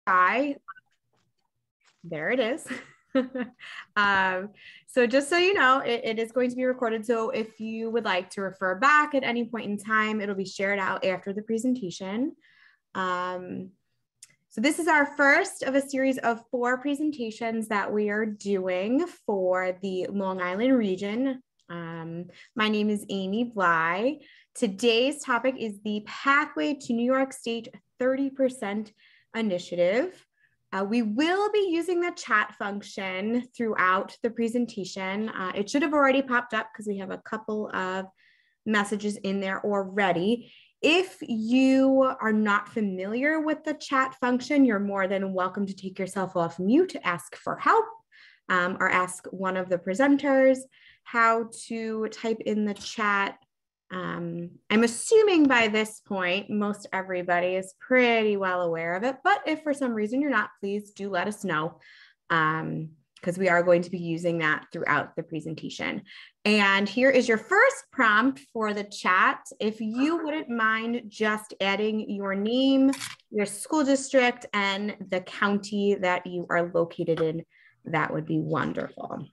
There it is. So just so you know, it is going to be recorded. So if you would like to refer back at any point in time, it'll be shared out after the presentation. So this is our first of a series of 4 presentations that we are doing for the Long Island region. My name is Amy Bly. Today's topic is the Pathway to New York State 30% Initiative. We will be using the chat function throughout the presentation. It should have already popped up because we have a couple of messages in there already. If you are not familiar with the chat function, you're more than welcome to take yourself off mute to ask for help or ask one of the presenters how to type in the chat. I'm assuming by this point, most everybody is pretty well aware of it, but if for some reason you're not, please do let us know because we are going to be using that throughout the presentation. And here is your first prompt for the chat. If you wouldn't mind just adding your name, your school district, and the county that you are located in, that would be wonderful.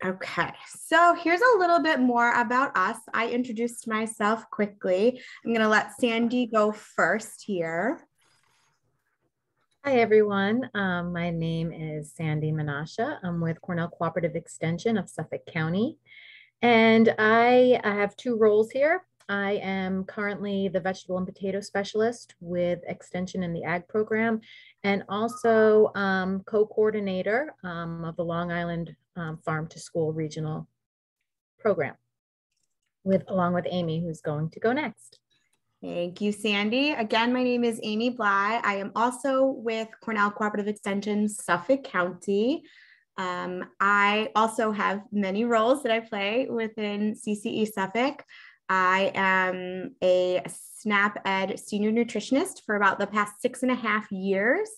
Okay, so here's a little bit more about us. I introduced myself quickly. I'm going to let Sandy go first here. Hi, everyone. My name is Sandy Menasha. I'm with Cornell Cooperative Extension of Suffolk County, and I have 2 roles here. I am currently the vegetable and potato specialist with Extension in the Ag program, and also co-coordinator of the Long Island Farm to School Regional Program, along with Amy, who's going to go next. Thank you, Sandy. Again, my name is Amy Bly. I am also with Cornell Cooperative Extension, Suffolk County. I also have many roles that I play within CCE Suffolk. I am a SNAP Ed senior nutritionist for about the past 6.5 years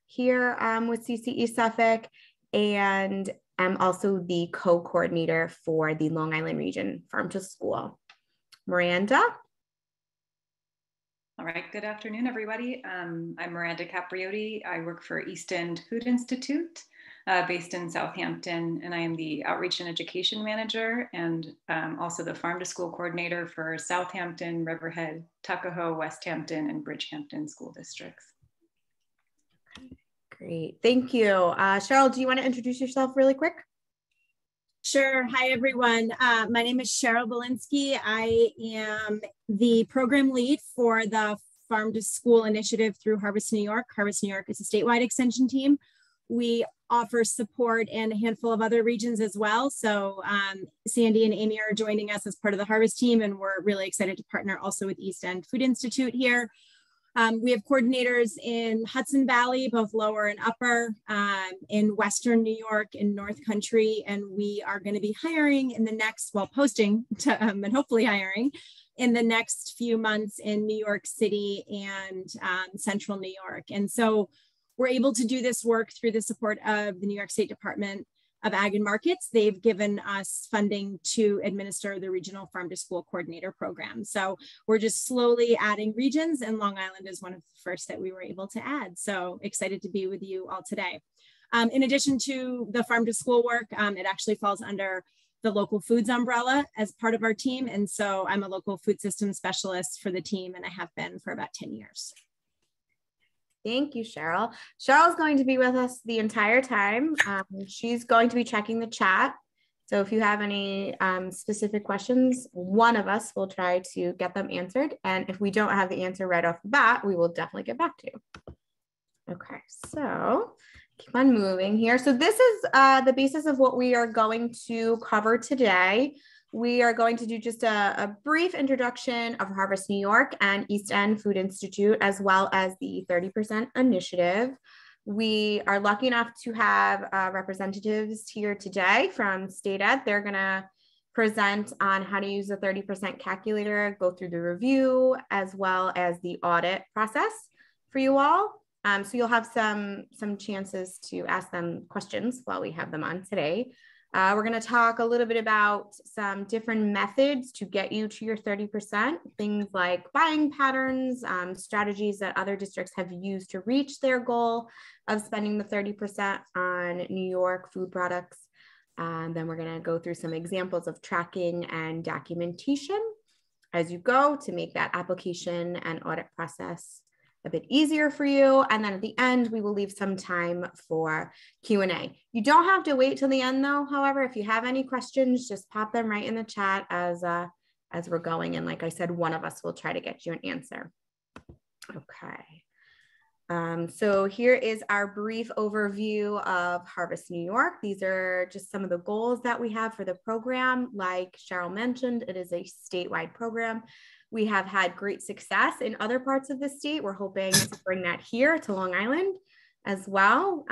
here with CCE Suffolk, and I'm also the co-coordinator for the Long Island region Farm to School. Miranda? All right, good afternoon, everybody. I'm Miranda Capriotti. I work for East End Food Institute based in Southampton, and I am the Outreach and Education Manager and also the Farm to School Coordinator for Southampton, Riverhead, Tuckahoe, West Hampton, and Bridgehampton school districts. Great, thank you. Cheryl, do you want to introduce yourself really quick? Sure. Hi, everyone. My name is Cheryl Belinsky. I am the program lead for the Farm to School initiative through Harvest New York. Harvest New York is a statewide extension team. We offer support in a handful of other regions as well. So Sandy and Amy are joining us as part of the Harvest team, and we're really excited to partner also with East End Food Institute here. We have coordinators in Hudson Valley, both lower and upper, in Western New York, in North Country, and we are going to be hiring in the next, well, posting to, and hopefully hiring in the next few months in New York City and Central New York. And so we're able to do this work through the support of the New York State Department of Ag and Markets. They've given us funding to administer the Regional Farm to School Coordinator Program. So we're just slowly adding regions, and Long Island is one of the first that we were able to add. So excited to be with you all today. In addition to the Farm to School work, it actually falls under the local foods umbrella as part of our team. And so I'm a local food system specialist for the team, and I have been for about 10 years. Thank you, Cheryl. Cheryl's going to be with us the entire time. She's going to be checking the chat. So if you have any specific questions, one of us will try to get them answered. And if we don't have the answer right off the bat, we will definitely get back to you. Okay, so keep on moving here. So this is the basis of what we are going to cover today. We are going to do just a brief introduction of Harvest New York and East End Food Institute, as well as the 30% initiative. We are lucky enough to have representatives here today from State Ed. They're going to present on how to use the 30% calculator, go through the review, as well as the audit process for you all. So you'll have some chances to ask them questions while we have them on today. We're going to talk a little bit about some different methods to get you to your 30%, things like buying patterns, strategies that other districts have used to reach their goal of spending the 30% on New York food products. Then we're going to go through some examples of tracking and documentation as you go to make that application and audit process a bit easier for you. And then at the end, we will leave some time for Q&A. You don't have to wait till the end though. However, if you have any questions, just pop them right in the chat as we're going. And like I said, one of us will try to get you an answer. Okay. So here is our brief overview of Harvest New York. These are just some of the goals that we have for the program. Like Cheryl mentioned, it is a statewide program. We have had great success in other parts of the state. We're hoping to bring that here to Long Island as well.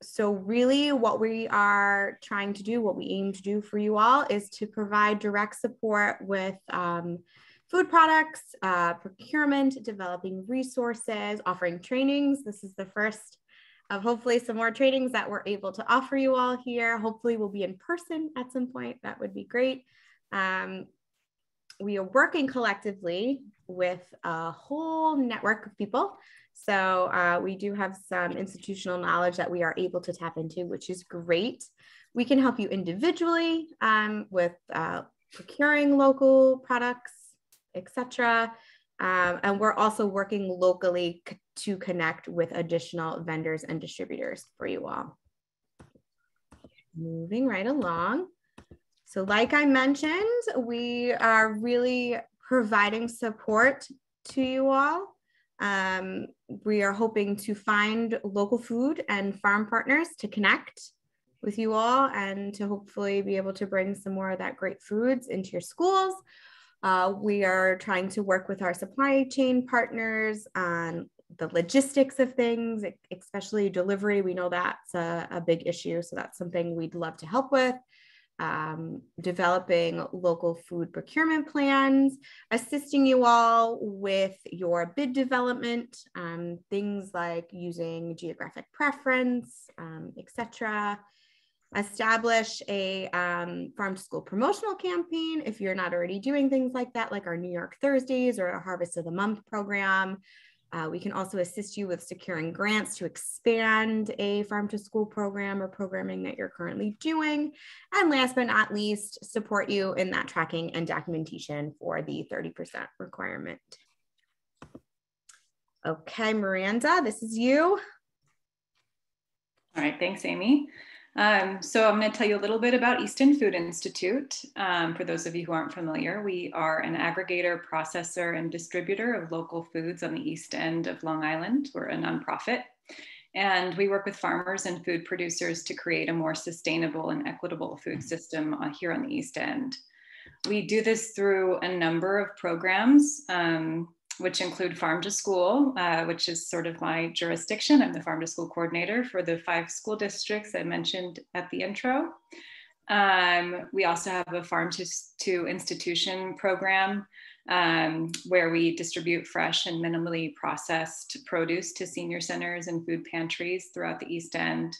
So really what we are trying to do, what we aim to do for you all is to provide direct support with food products, procurement, developing resources, offering trainings. This is the first of hopefully some more trainings that we're able to offer you all here. Hopefully we'll be in person at some point. That would be great. We are working collectively with a whole network of people. So we do have some institutional knowledge that we are able to tap into, which is great. We can help you individually with procuring local products, etc. And we're also working locally to connect with additional vendors and distributors for you all. Moving right along. So like I mentioned, we are really providing support to you all. We are hoping to find local food and farm partners to connect with you all and to hopefully be able to bring some more of that great foods into your schools. We are trying to work with our supply chain partners on the logistics of things, especially delivery. We know that's a big issue. So that's something we'd love to help with. Developing local food procurement plans, assisting you all with your bid development, things like using geographic preference, etc. Establish a farm to school promotional campaign if you're not already doing things like that, like our New York Thursdays or a Harvest of the Month program. We can also assist you with securing grants to expand a farm to school program or programming that you're currently doing. And last but not least, support you in that tracking and documentation for the 30% requirement. Okay, Miranda, this is you. All right, thanks, Amy. So I'm going to tell you a little bit about Easton Food Institute. For those of you who aren't familiar, we are an aggregator, processor, and distributor of local foods on the East End of Long Island. We're a nonprofit, and we work with farmers and food producers to create a more sustainable and equitable food system here on the East End. We do this through a number of programs, which include Farm to School, which is sort of my jurisdiction. I'm the Farm to School coordinator for the 5 school districts I mentioned at the intro. We also have a Farm to Institution program where we distribute fresh and minimally processed produce to senior centers and food pantries throughout the East End.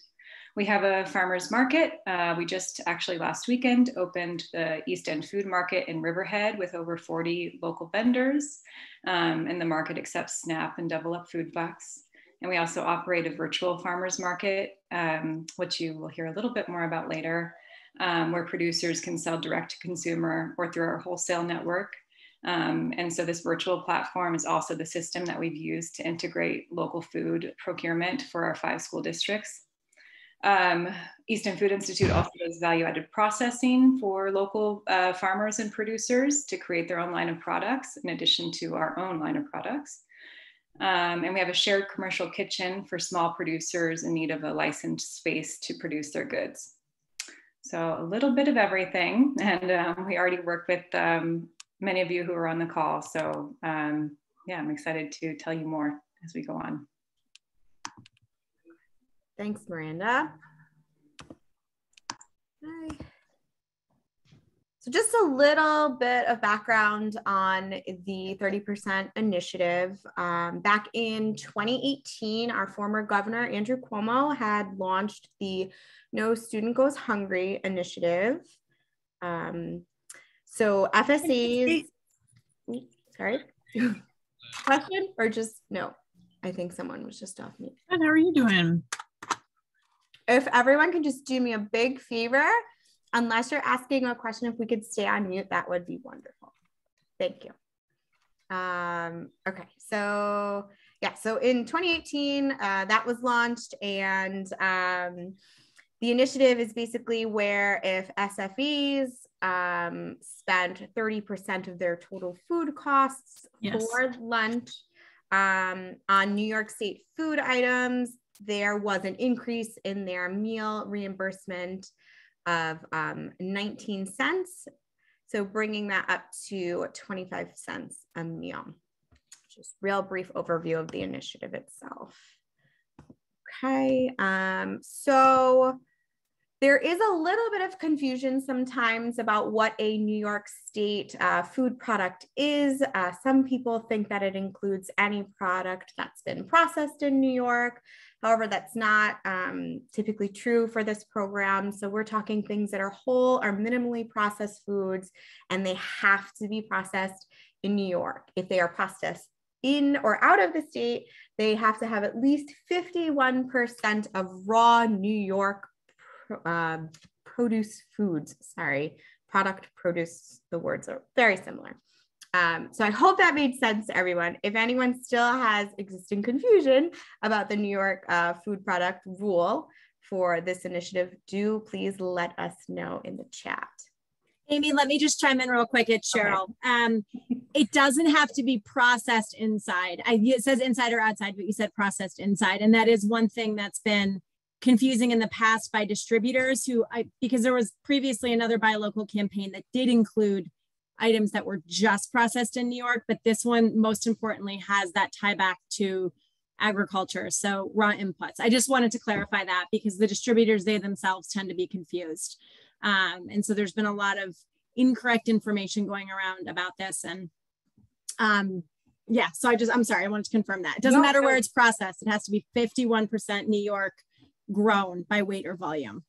We have a farmers market. We just actually last weekend opened the East End Food Market in Riverhead with over 40 local vendors. And the market accepts SNAP and Double Up food bucks. And we also operate a virtual farmers market, which you will hear a little bit more about later, where producers can sell direct to consumer or through our wholesale network. And so this virtual platform is also the system that we've used to integrate local food procurement for our 5 school districts. Easton Food Institute also does value-added processing for local farmers and producers to create their own line of products in addition to our own line of products. And we have a shared commercial kitchen for small producers in need of a licensed space to produce their goods. So a little bit of everything. And we already work with many of you who are on the call. So yeah, I'm excited to tell you more as we go on. Thanks, Miranda. Hi. So just a little bit of background on the 30% initiative. Back in 2018, our former governor, Andrew Cuomo, had launched the No Student Goes Hungry initiative. So FSAs, sorry, question or just no? I think someone was just off mute. Good, how are you doing? If everyone can just do me a big favor, unless you're asking a question, if we could stay on mute, that would be wonderful. Thank you. Okay, so yeah, so in 2018, that was launched, and the initiative is basically where if SFEs spend 30% of their total food costs for lunch on New York State food items, there was an increase in their meal reimbursement of 19 cents. So bringing that up to 25 cents a meal. Just real brief overview of the initiative itself. Okay, so there is a little bit of confusion sometimes about what a New York State food product is. Some people think that it includes any product that's been processed in New York. However, that's not typically true for this program. So we're talking things that are whole or minimally processed foods, and they have to be processed in New York. If they are processed in or out of the state, they have to have at least 51% of raw New York produce foods, product produce, the words are very similar. So I hope that made sense to everyone. If anyone still has existing confusion about the New York food product rule for this initiative, do please let us know in the chat. Amy, let me just chime in real quick. It's Cheryl. Okay. It doesn't have to be processed inside. It says inside or outside, but you said processed inside. And that is one thing that's been confusing in the past by distributors because there was previously another buy local campaign that did include items that were just processed in New York, but this one most importantly has that tie back to agriculture, so raw inputs. I just wanted to clarify that because the distributors, they themselves tend to be confused. And so there's been a lot of incorrect information going around about this. And yeah, so I'm sorry, I wanted to confirm that. It doesn't matter where it's processed. It has to be 51% New York grown by weight or volume.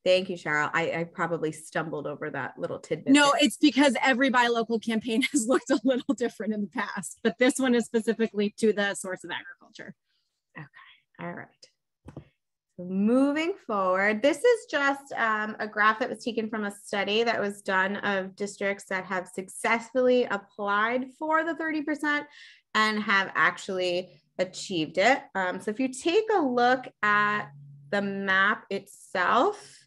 Thank you, Cheryl. I probably stumbled over that little tidbit. No, it's because every buy local campaign has looked a little different in the past, but this one is specifically to the source of agriculture. Okay, all right. So moving forward, this is just a graph that was taken from a study that was done of districts that have successfully applied for the 30% and have actually achieved it. So if you take a look at the map itself,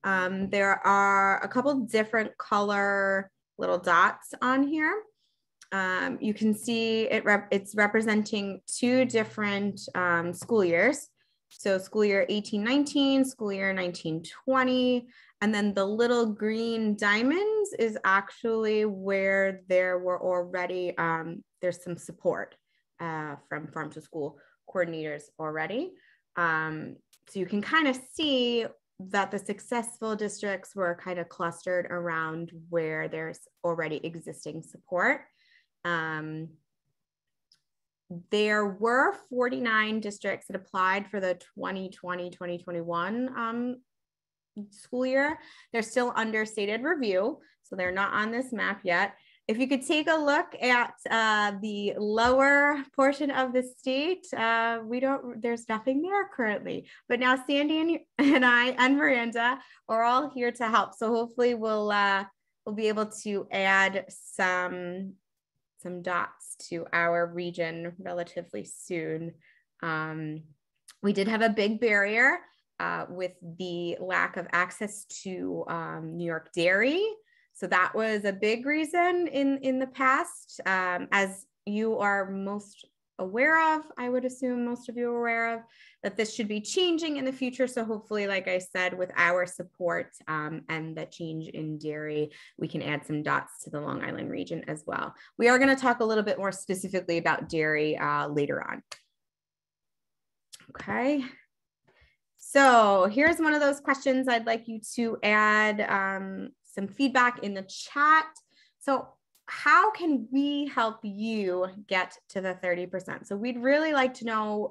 there are a couple different color little dots on here. You can see it's representing two different school years. So school year 18-19, school year 19-20, and then the little green diamonds is actually where there were already, there's some support from farm to school coordinators already. So you can kind of see that the successful districts were kind of clustered around where there's already existing support. There were 49 districts that applied for the 2020-2021 school year. They're still under stated review, so they're not on this map yet. If you could take a look at the lower portion of the state, there's nothing there currently. But now Sandy and I and Miranda are all here to help. So hopefully we'll be able to add some dots to our region relatively soon. We did have a big barrier with the lack of access to New York dairy. So that was a big reason in the past. As you are most aware of, I would assume most of you are aware of, that this should be changing in the future. So hopefully, like I said, with our support and the change in dairy, we can add some dots to the Long Island region as well. We are going to talk a little bit more specifically about dairy later on. Okay. So here's one of those questions I'd like you to add some feedback in the chat. So how can we help you get to the 30%? So we'd really like to know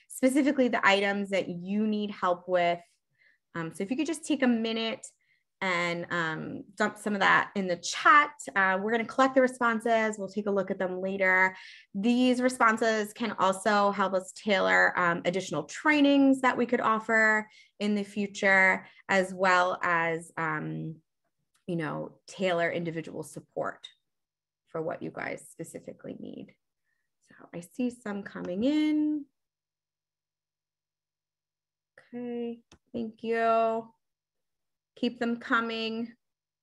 specifically the items that you need help with So if you could just take a minute and dump some of that in the chat. We're going to collect the responses. We'll take a look at them later. These responses can also help us tailor additional trainings that we could offer in the future, as well as, you know, tailor individual support for what you guys specifically need. So I see some coming in. Okay, thank you. Keep them coming.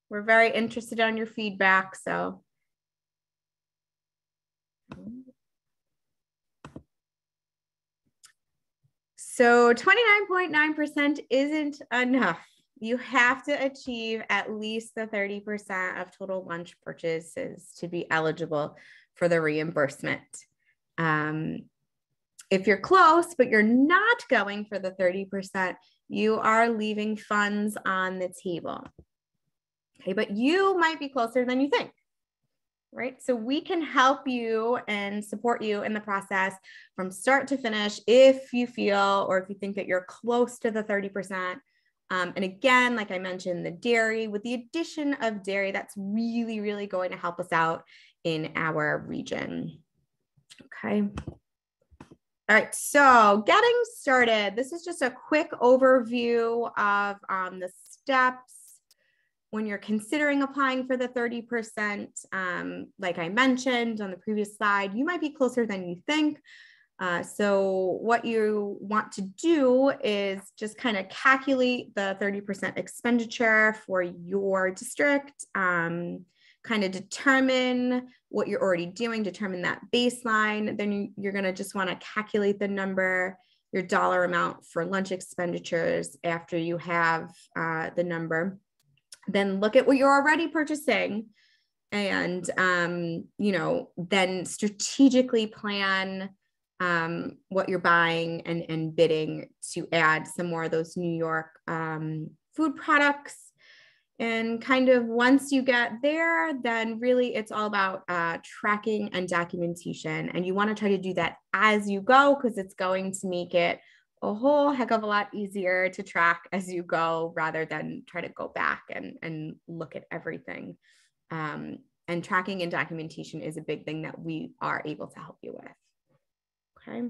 We're very interested on your feedback, so. So 29.9% isn't enough. You have to achieve at least the 30% of total lunch purchases to be eligible for the reimbursement. If you're close, but you're not going for the 30%, you are leaving funds on the table. Okay, but you might be closer than you think, right? So we can help you and support you in the process from start to finish if you feel or if you think that you're close to the 30%. And again, like I mentioned, the dairy, with the addition of dairy, that's really, really going to help us out in our region. Okay. All right, so getting started. This is just a quick overview of the steps when you're considering applying for the 30%. Like I mentioned on the previous slide, you might be closer than you think. So what you want to do is just kind of calculate the 30% expenditure for your district, kind of determine what you're already doing, determine that baseline. Then you're going to just want to calculate the number, your dollar amount for lunch expenditures after you have the number. Then look at what you're already purchasing and, you know, then strategically plan what you're buying and bidding to add some more of those New York food products. And kind of once you get there, then really it's all about tracking and documentation. And you want to try to do that as you go, because it's going to make it a whole heck of a lot easier to track as you go rather than try to go back and look at everything. And tracking and documentation is a big thing that we are able to help you with. Okay.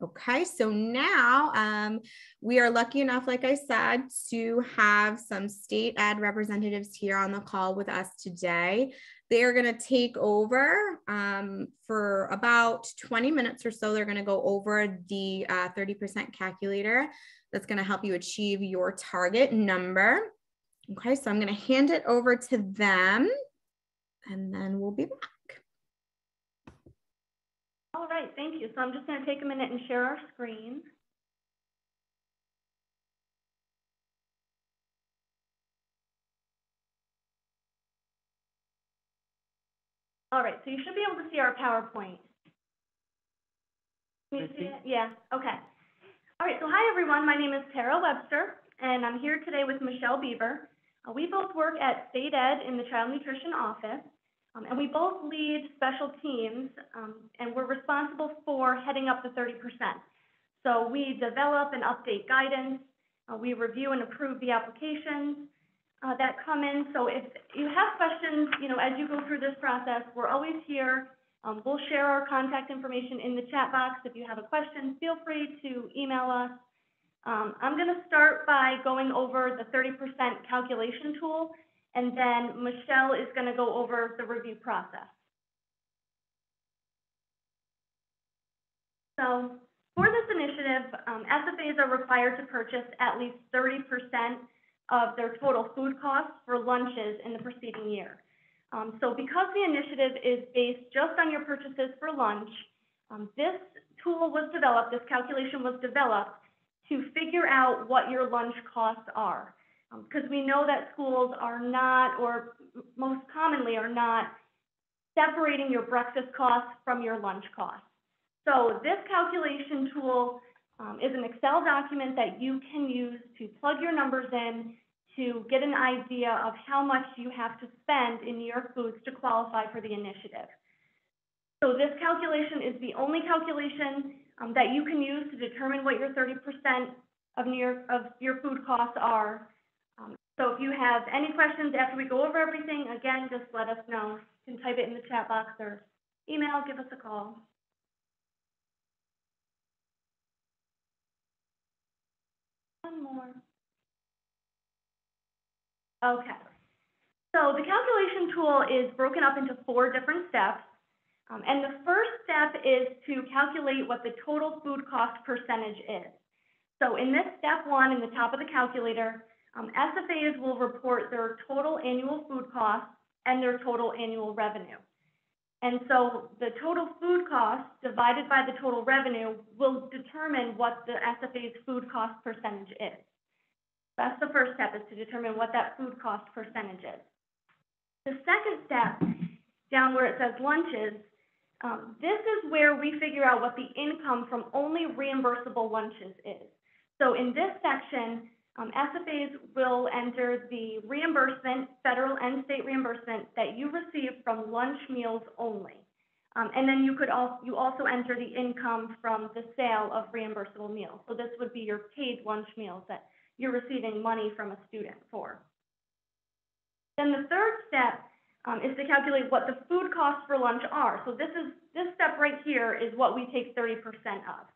Okay, so now we are lucky enough, like I said, to have some state ad representatives here on the call with us today. They are going to take over for about 20 minutes or so. They're going to go over the 30% calculator that's going to help you achieve your target number. Okay, so I'm going to hand it over to them and then we'll be back. All right, thank you. So I'm just going to take a minute and share our screen. All right, so you should be able to see our PowerPoint. Can you see it? Yeah, okay. All right, so hi everyone, my name is Tara Webster, and I'm here today with Michelle Beaver. We both work at State Ed in the Child Nutrition Office. And we both lead special teams, and we're responsible for heading up the 30%. So we develop and update guidance. We review and approve the applications that come in. So if you have questions, you know, as you go through this process, we're always here. We'll share our contact information in the chat box. If you have a question, feel free to email us. I'm going to start by going over the 30% calculation tool. And then Michelle is going to go over the review process. So for this initiative, SFAs are required to purchase at least 30% of their total food costs for lunches in the preceding year. So because the initiative is based just on your purchases for lunch, this tool was developed, this calculation was developed to figure out what your lunch costs are. Because we know that schools are not, or most commonly are not, separating your breakfast costs from your lunch costs. So this calculation tool is an Excel document that you can use to plug your numbers in to get an idea of how much you have to spend in New York Foods to qualify for the initiative. So this calculation is the only calculation that you can use to determine what your 30% of your food costs are. So if you have any questions after we go over everything, again, just let us know. You can type it in the chat box or email, give us a call. One more. Okay. So the calculation tool is broken up into 4 different steps. And the first step is to calculate what the total food cost percentage is. So in this step 1, in the top of the calculator, SFAs will report their total annual food costs and their total annual revenue. And so the total food cost divided by the total revenue will determine what the SFA's food cost percentage is. That's the first step, is to determine what that food cost percentage is. The second step, down where it says lunches, this is where we figure out what the income from only reimbursable lunches is. So in this section, SFAs will enter the reimbursement, federal and state reimbursement, that you receive from lunch meals only. And then you also enter the income from the sale of reimbursable meals. So this would be your paid lunch meals that you're receiving money from a student for. Then the third step is to calculate what the food costs for lunch are. So this step right here is what we take 30% of.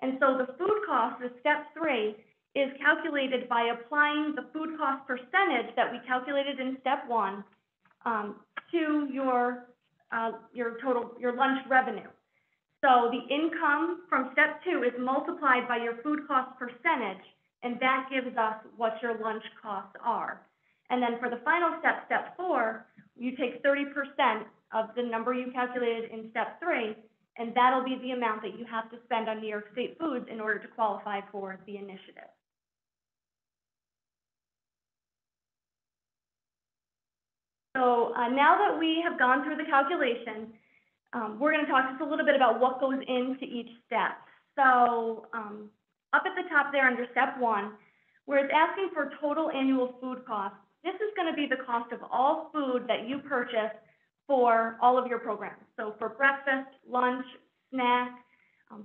And so the food cost, the step 3, is calculated by applying the food cost percentage that we calculated in step 1 to your lunch revenue. So the income from step 2 is multiplied by your food cost percentage, and that gives us what your lunch costs are. And then for the final step, step 4, you take 30% of the number you calculated in step 3, and that'll be the amount that you have to spend on New York State Foods in order to qualify for the initiative. So now that we have gone through the calculation, we're going to talk just a little bit about what goes into each step. So up at the top there under step 1, where it's asking for total annual food costs, this is going to be the cost of all food that you purchase for all of your programs. So for breakfast, lunch, snack,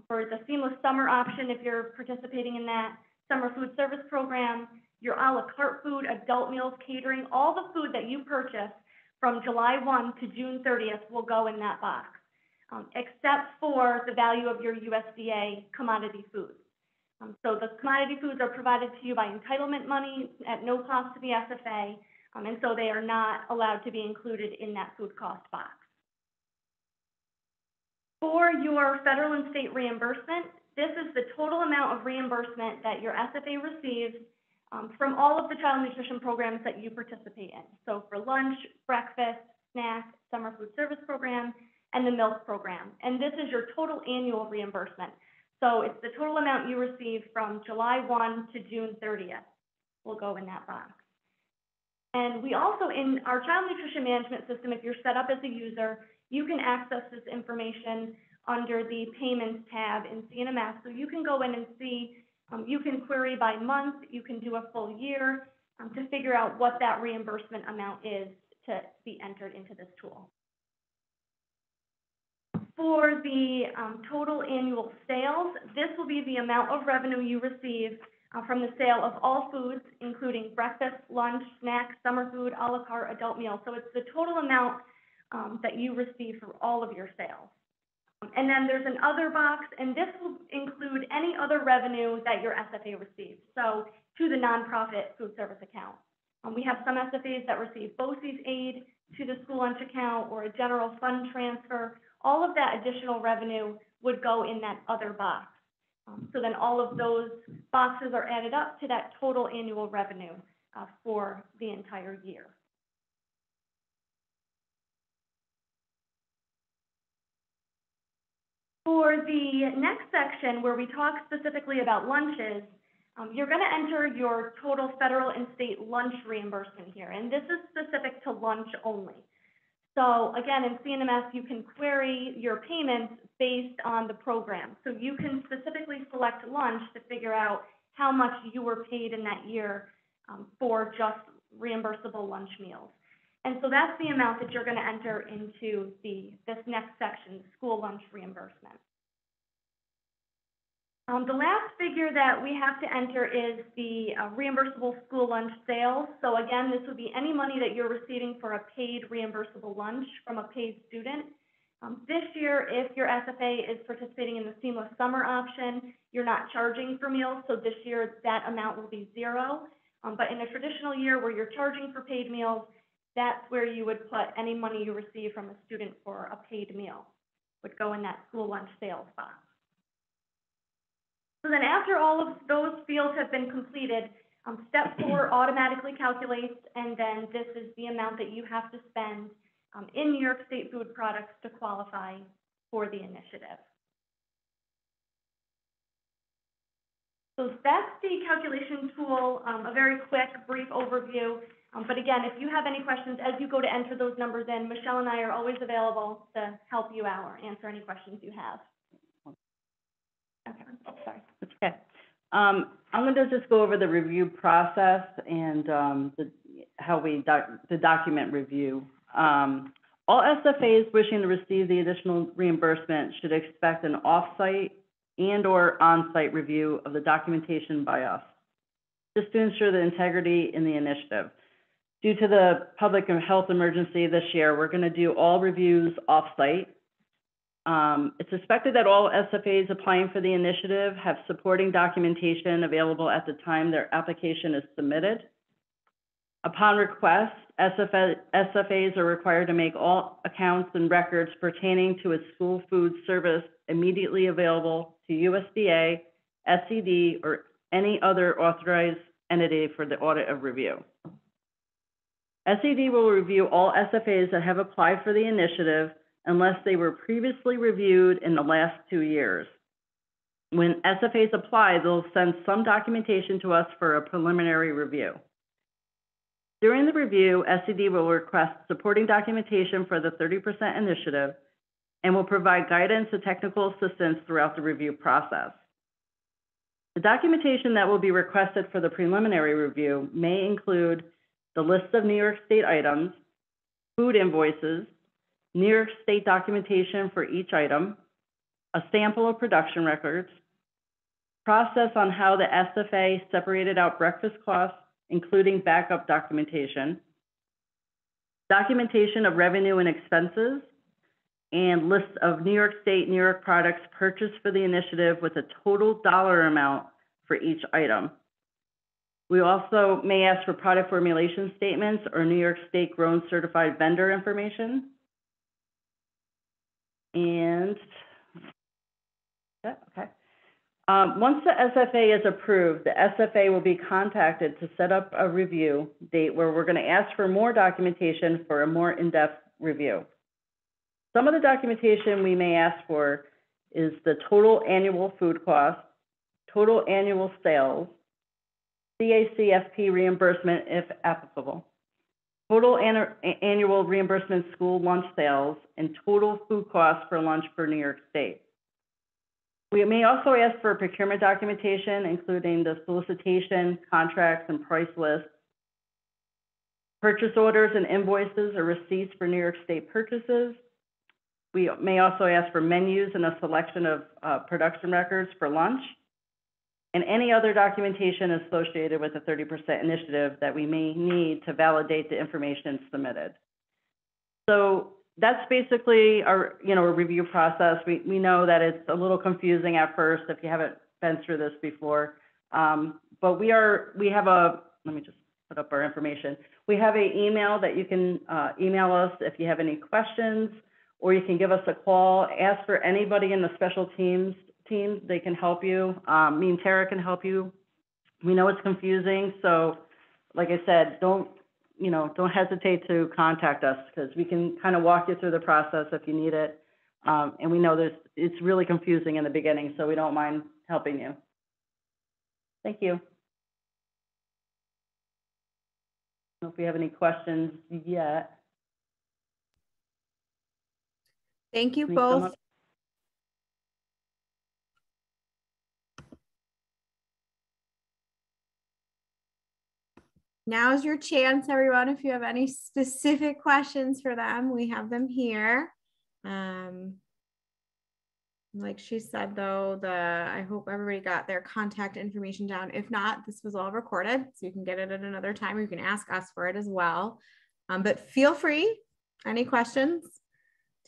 for the seamless summer option if you're participating in that, summer food service program, your a la carte food, adult meals, catering, all the food that you purchase from July 1 to June 30th will go in that box, except for the value of your USDA commodity foods. So the commodity foods are provided to you by entitlement money at no cost to the SFA, and so they are not allowed to be included in that food cost box. For your federal and state reimbursement, this is the total amount of reimbursement that your SFA receives from all of the child nutrition programs that you participate in. So for lunch, breakfast, snack, summer food service program, and the milk program. And this is your total annual reimbursement. So it's the total amount you receive from July 1 to June 30th will go in that box. And we also, in our child nutrition management system, if you're set up as a user, you can access this information under the payments tab in CNMS. So you can go in and see, you can query by month, you can do a full year to figure out what that reimbursement amount is to be entered into this tool. For the total annual sales, this will be the amount of revenue you receive from the sale of all foods, including breakfast, lunch, snack, summer food, a la carte, adult meals. So it's the total amount that you receive for all of your sales. And then there's an other box, and this will include any other revenue that your SFA receives. So to the nonprofit food service account. We have some SFAs that receive BOCES aid to the school lunch account or a general fund transfer. All of that additional revenue would go in that other box. So then all of those boxes are added up to that total annual revenue for the entire year. For the next section, where we talk specifically about lunches, you're going to enter your total federal and state lunch reimbursement here, and this is specific to lunch only. So again, in CNMS, you can query your payments based on the program. So you can specifically select lunch to figure out how much you were paid in that year for just reimbursable lunch meals. And so that's the amount that you're going to enter into this next section, school lunch reimbursement. The last figure that we have to enter is the reimbursable school lunch sales. So again, this would be any money that you're receiving for a paid reimbursable lunch from a paid student. This year, if your SFA is participating in the seamless summer option, you're not charging for meals. So this year, that amount will be zero. But in a traditional year where you're charging for paid meals, that's where you would put any money you receive from a student for a paid meal would go in that school lunch sales box. So then after all of those fields have been completed, step 4 automatically calculates, and then this is the amount that you have to spend in New York State food products to qualify for the initiative. So that's the calculation tool, a very quick, brief overview. But again, if you have any questions as you go to enter those numbers in, Michelle and I are always available to help you out or answer any questions you have. Okay, oh, sorry. That's okay. I'm going to just go over the review process and the document review. All SFAs wishing to receive the additional reimbursement should expect an off-site and/or on-site review of the documentation by us, just to ensure the integrity in the initiative. Due to the public health emergency this year, we're going to do all reviews off-site. It's expected that all SFAs applying for the initiative have supporting documentation available at the time their application is submitted. Upon request, SFAs are required to make all accounts and records pertaining to a school food service immediately available to USDA, SED, or any other authorized entity for the audit of review. SED will review all SFAs that have applied for the initiative unless they were previously reviewed in the last 2 years. When SFAs apply, they'll send some documentation to us for a preliminary review. During the review, SED will request supporting documentation for the 30% initiative and will provide guidance and technical assistance throughout the review process. The documentation that will be requested for the preliminary review may include the list of New York State items, food invoices, New York State documentation for each item, a sample of production records, process on how the SFA separated out breakfast costs, including backup documentation, documentation of revenue and expenses, and list of New York State, New York products purchased for the initiative with a total dollar amount for each item. We also may ask for product formulation statements or New York State grown certified vendor information. And, okay. Once the SFA is approved, the SFA will be contacted to set up a review date where we're going to ask for more documentation for a more in-depth review. Some of the documentation we may ask for is the total annual food cost, total annual sales, CACFP reimbursement if applicable, total annual reimbursement school lunch sales, and total food costs for lunch for New York State. We may also ask for procurement documentation, including the solicitation, contracts, and price lists, purchase orders and invoices or receipts for New York State purchases. We may also ask for menus and a selection of production records for lunch, and any other documentation associated with the 30% initiative that we may need to validate the information submitted. So that's basically our, our review process. We know that it's a little confusing at first if you haven't been through this before, but we have let me just put up our information. We have an email that you can email us if you have any questions, or you can give us a call. Ask for anybody in the special teams. They can help you. Me and Tara can help you. We know it's confusing, so like I said, don't hesitate to contact us because we can kind of walk you through the process if you need it. And we know it's really confusing in the beginning, so we don't mind helping you. Thank you. I don't know if we have any questions yet. Thank you both. Now's your chance, everyone. If you have any specific questions for them, we have them here. Like she said, though, I hope everybody got their contact information down. If not, this was all recorded, so you can get it at another time, or you can ask us for it as well. But feel free, any questions,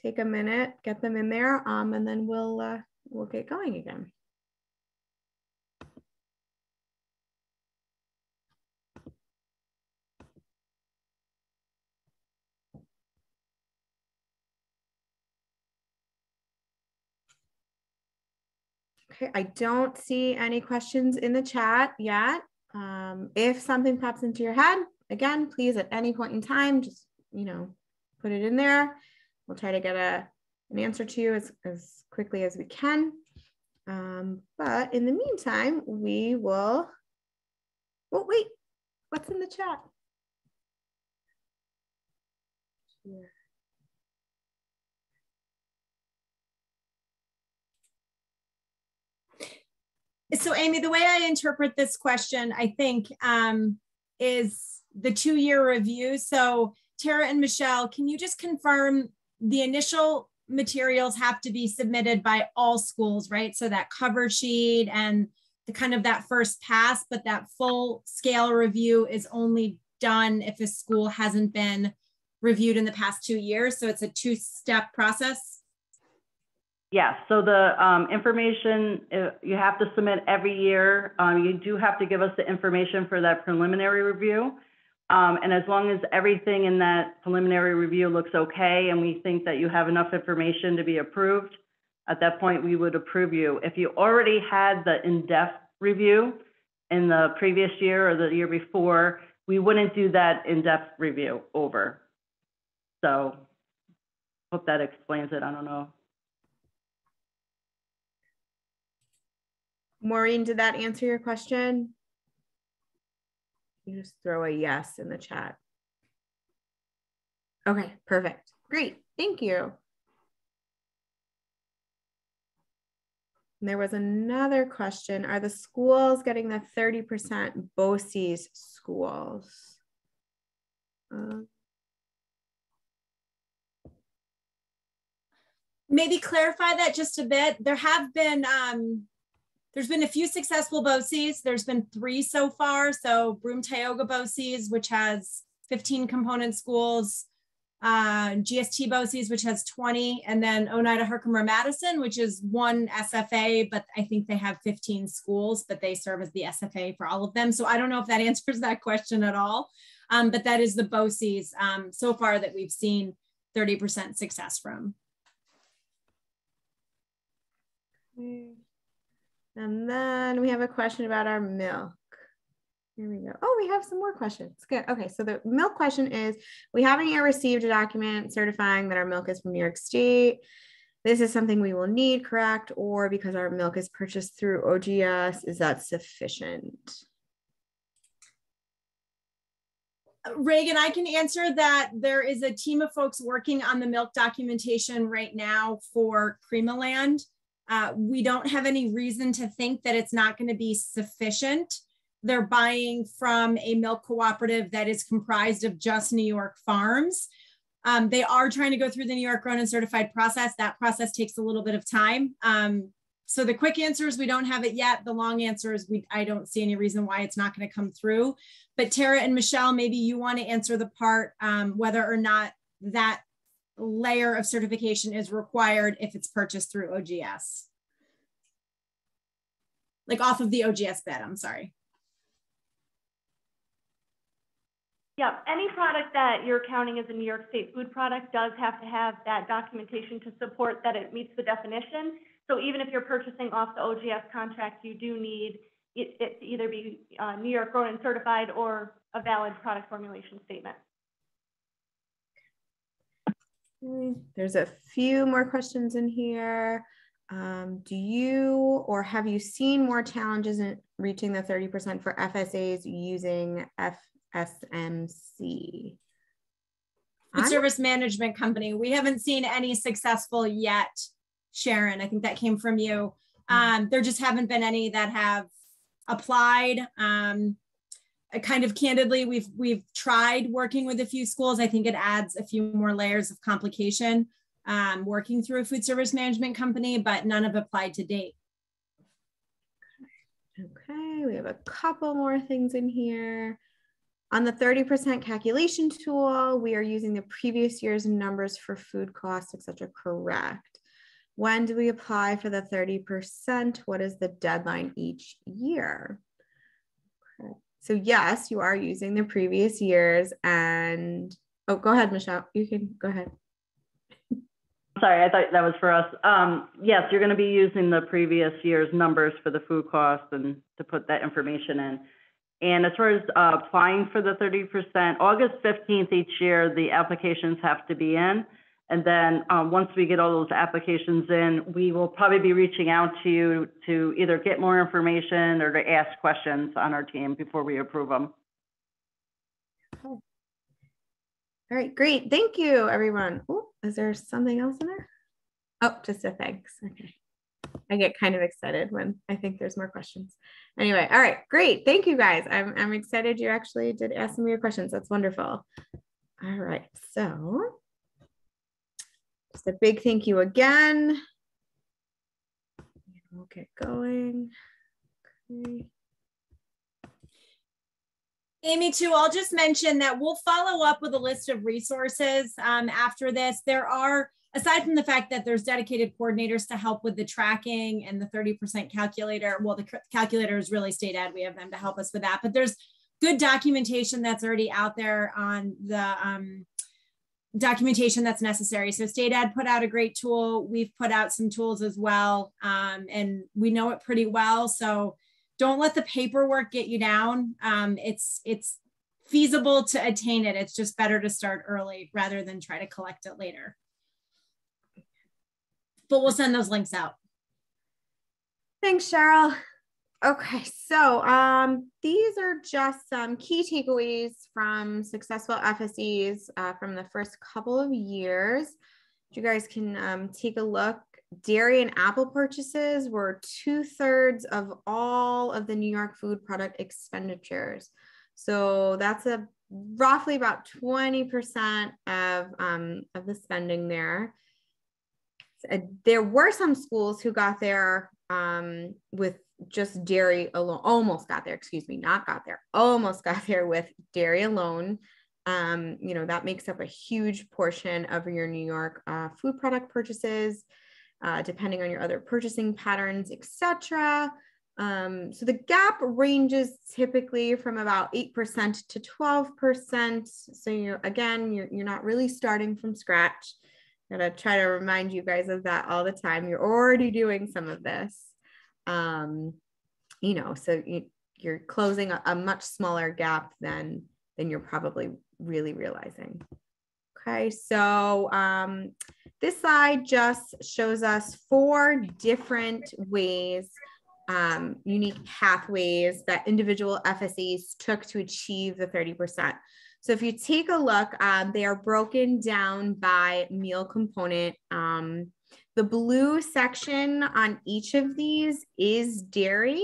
take a minute, get them in there, and then we'll get going again. Okay, I don't see any questions in the chat yet. If something pops into your head, again, please at any point in time, just, put it in there. We'll try to get an answer to you as quickly as we can. But in the meantime, we will, oh, wait, what's in the chat? Yeah. So Amy, the way I interpret this question, I think, is the 2-year review. So Tara and Michelle, can you just confirm the initial materials have to be submitted by all schools, right? So that cover sheet and the kind of that first pass, but that full scale review is only done if a school hasn't been reviewed in the past 2 years. So it's a 2-step process. Yes, so the information you have to submit every year. You do have to give us the information for that preliminary review. And as long as everything in that preliminary review looks okay and we think that you have enough information to be approved, at that point we would approve you. If you already had the in-depth review in the previous year or the year before, we wouldn't do that in-depth review over. So hope that explains it. I don't know. Maureen, did that answer your question? You just throw a yes in the chat. Okay, perfect. Great, thank you. And there was another question. Are the schools getting the 30% BOCES schools? Maybe clarify that just a bit. There have been, there's been a few successful BOCES. There's been 3 so far. So Broome Tioga BOCES, which has 15 component schools, GST BOCES, which has 20, and then Oneida Herkimer Madison, which is 1 SFA, but I think they have 15 schools, but they serve as the SFA for all of them. So I don't know if that answers that question at all, but that is the BOCES so far that we've seen 30% success from. And then we have a question about our milk. Here we go. Oh, we have some more questions. Good. Okay, so the milk question is, we haven't yet received a document certifying that our milk is from New York State. This is something we will need, correct? Or because our milk is purchased through OGS, is that sufficient? Reagan, I can answer that. There is a team of folks working on the milk documentation right now for Creamaland. We don't have any reason to think that it's not going to be sufficient. They're buying from a milk cooperative that is comprised of just New York farms. They are trying to go through the New York Grown and Certified process. That process takes a little bit of time. So the quick answer is we don't have it yet. The long answer is I don't see any reason why it's not going to come through. But Tara and Michelle, maybe you want to answer the part whether or not that layer of certification is required if it's purchased through OGS. Like off of the OGS bed, I'm sorry. Yeah, any product that you're counting as a New York State food product does have to have that documentation to support that it meets the definition. So even if you're purchasing off the OGS contract, you do need it to either be New York Grown and Certified or a valid product formulation statement. There's a few more questions in here. Do you or have you seen more challenges in reaching the 30% for FSAs using FSMC? Food Service Management Company. We haven't seen any successful yet, Sharon. I think that came from you. There just haven't been any that have applied. Kind of candidly, we've tried working with a few schools. I think it adds a few more layers of complication working through a food service management company, but none have applied to date. Okay, we have a couple more things in here. On the 30% calculation tool, we are using the previous year's numbers for food costs, etc. Correct. When do we apply for the 30%? What is the deadline each year? Okay. So yes, you are using the previous years, and oh, go ahead, Michelle. You can go ahead. Sorry, I thought that was for us. Yes, you're going to be using the previous year's numbers for the food costs and to put that information in. And as far as applying for the 30%, August 15th each year, the applications have to be in. And then once we get all those applications in, we will probably be reaching out to you to either get more information or to ask questions on our team before we approve them. Okay. All right, great. Thank you, everyone. Ooh, is there something else in there? Oh, just a thanks. Okay. I get kind of excited when I think there's more questions. Anyway, all right, great. Thank you guys. I'm excited you actually did ask some of your questions. That's wonderful. All right, so just a big thank you again. We'll get going. Okay. Amy, too, I'll just mention that we'll follow up with a list of resources after this. There are, aside from the fact that there's dedicated coordinators to help with the tracking and the 30% calculator, well, the calculator is really state ed. We have them to help us with that, but there's good documentation that's already out there on the documentation that's necessary. So state ed put out a great tool. We've put out some tools as well, and we know it pretty well. So don't let the paperwork get you down. It's feasible to attain it. It's just better to start early rather than try to collect it later. But we'll send those links out. Thanks, Cheryl. Okay, so these are just some key takeaways from successful FSEs from the first couple of years. You guys can take a look. Dairy and apple purchases were 2/3 of all of the New York food product expenditures. So that's roughly about 20% of the spending there. There were some schools who got there with just dairy alone, almost got there, excuse me, not got there, almost got there with dairy alone. You know, that makes up a huge portion of your New York food product purchases. Depending on your other purchasing patterns, etc. So the gap ranges typically from about 8% to 12%. So you're not really starting from scratch. Gotta try to remind you guys of that all the time. You're already doing some of this. You know, so you're closing a much smaller gap than you're probably really realizing. Okay, so this slide just shows us 4 different ways, unique pathways that individual FSAs took to achieve the 30%. So if you take a look, they are broken down by meal component. The blue section on each of these is dairy.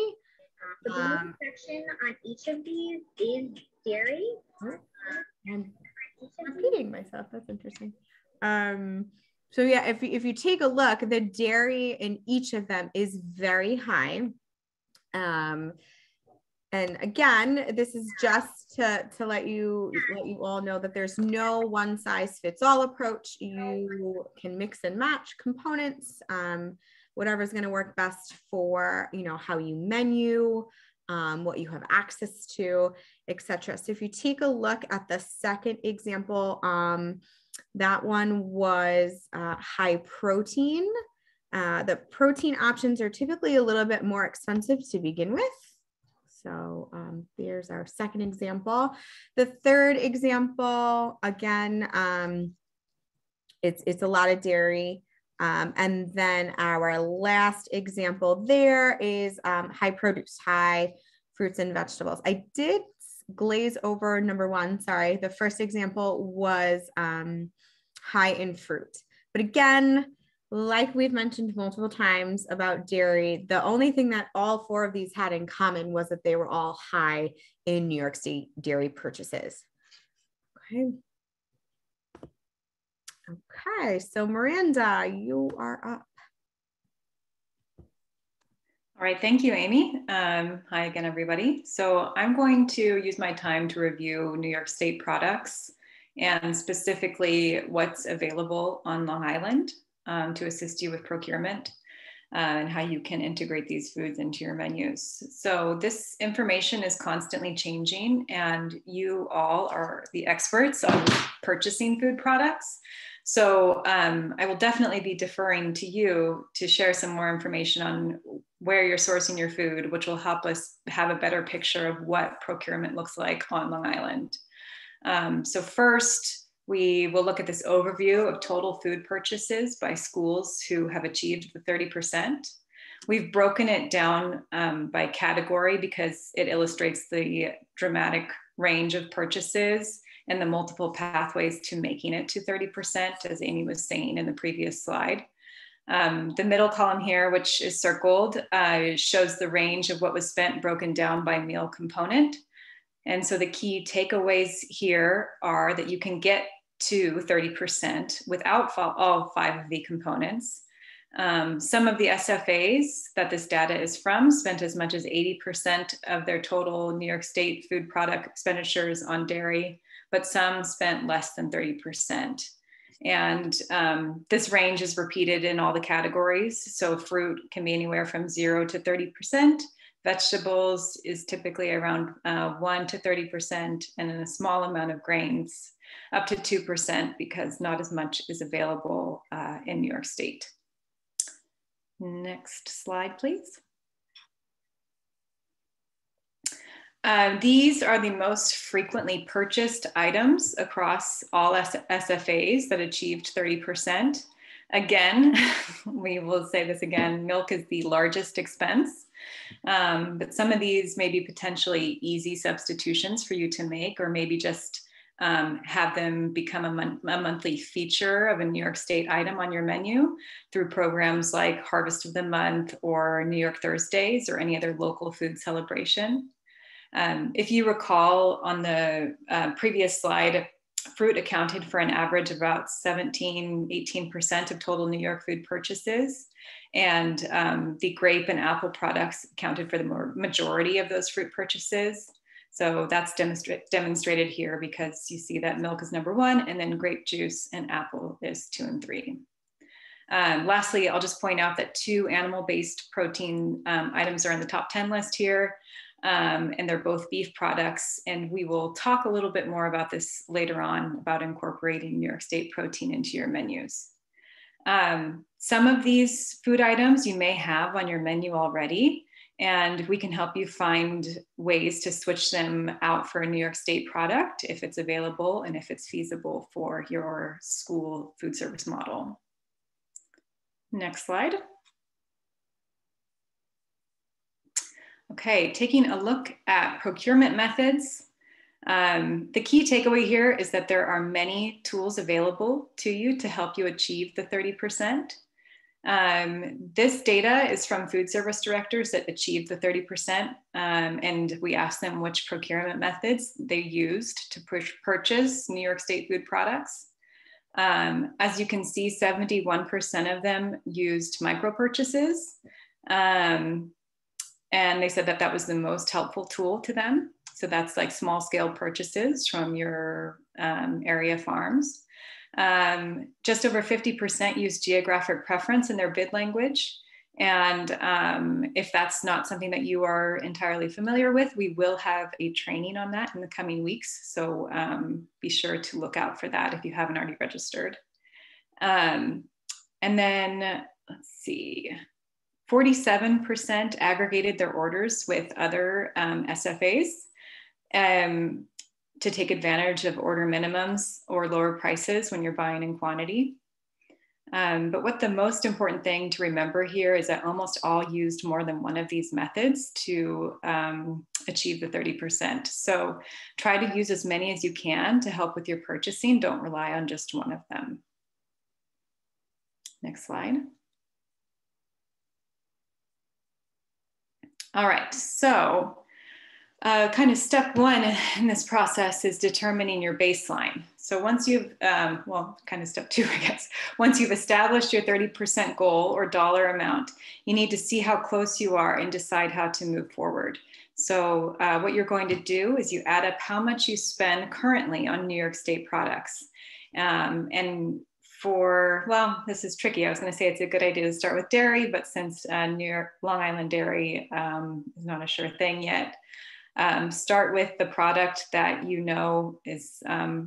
The blue section on each of these is dairy. And repeating myself, that's interesting. So yeah, if you take a look, the dairy in each of them is very high. And again, this is just to let you all know that there's no one size fits all approach. You can mix and match components, whatever's going to work best for, you know, how you menu, what you have access to, etc. So if you take a look at the second example, that one was high protein. The protein options are typically a little bit more expensive to begin with. So there's our second example. The third example, again, it's a lot of dairy. And then our last example there is high produce, high fruits and vegetables. I did glaze over number 1, sorry. The first example was high in fruit. But again, like we've mentioned multiple times about dairy, the only thing that all 4 of these had in common was that they were all high in New York State dairy purchases. Okay. Okay, so Miranda, you are up. All right, thank you, Amy. Hi again, everybody. So I'm going to use my time to review New York State products and specifically what's available on Long Island to assist you with procurement and how you can integrate these foods into your menus. So this information is constantly changing and you all are the experts on purchasing food products. So I will definitely be deferring to you to share some more information on where you're sourcing your food, which will help us have a better picture of what procurement looks like on Long Island. So first, we will look at this overview of total food purchases by schools who have achieved the 30%. We've broken it down by category because it illustrates the dramatic range of purchases and the multiple pathways to making it to 30%, as Amy was saying in the previous slide. The middle column here, which is circled, shows the range of what was spent broken down by meal component. And so the key takeaways here are that you can get to 30% without all 5 of the components. Some of the SFAs that this data is from spent as much as 80% of their total New York State food product expenditures on dairy, but some spent less than 30%. And this range is repeated in all the categories. So fruit can be anywhere from 0 to 30%. Vegetables is typically around 1 to 30%, and then a small amount of grains up to 2% because not as much is available in New York State. Next slide, please. These are the most frequently purchased items across all SFAs that achieved 30%. Again, we will say this again, milk is the largest expense, but some of these may be potentially easy substitutions for you to make, or maybe just have them become a monthly feature of a New York State item on your menu through programs like Harvest of the Month or New York Thursdays or any other local food celebration. If you recall on the previous slide, fruit accounted for an average of about 18% of total New York food purchases. And the grape and apple products accounted for the majority of those fruit purchases. So that's demonstrated here because you see that milk is number 1, and then grape juice and apple is 2 and 3. Lastly, I'll just point out that 2 animal-based protein items are on the top 10 list here. And they're both beef products. And we will talk a little bit more about this later on, about incorporating New York State protein into your menus. Some of these food items you may have on your menu already, and we can help you find ways to switch them out for a New York State product if it's available and if it's feasible for your school food service model. Next slide. Okay, taking a look at procurement methods. The key takeaway here is that there are many tools available to you to help you achieve the 30%. This data is from food service directors that achieved the 30%, and we asked them which procurement methods they used to purchase New York State food products. As you can see, 71% of them used micro purchases. And they said that that was the most helpful tool to them. So that's like small scale purchases from your area farms. Just over 50% use geographic preference in their bid language. And if that's not something that you are entirely familiar with, we will have a training on that in the coming weeks. So be sure to look out for that if you haven't already registered. And then let's see. 47% aggregated their orders with other SFAs to take advantage of order minimums or lower prices when you're buying in quantity. But what the most important thing to remember here is that almost all used more than one of these methods to achieve the 30%. So try to use as many as you can to help with your purchasing. Don't rely on just one of them. Next slide. All right, so kind of step one in this process is determining your baseline. So once you've, well, kind of step two, I guess, once you've established your 30% goal or dollar amount, you need to see how close you are and decide how to move forward. So what you're going to do is you add up how much you spend currently on New York State products. And for, well, this is tricky. I was going to say it's a good idea to start with dairy, but since New York, Long Island dairy is not a sure thing yet, start with the product that you know is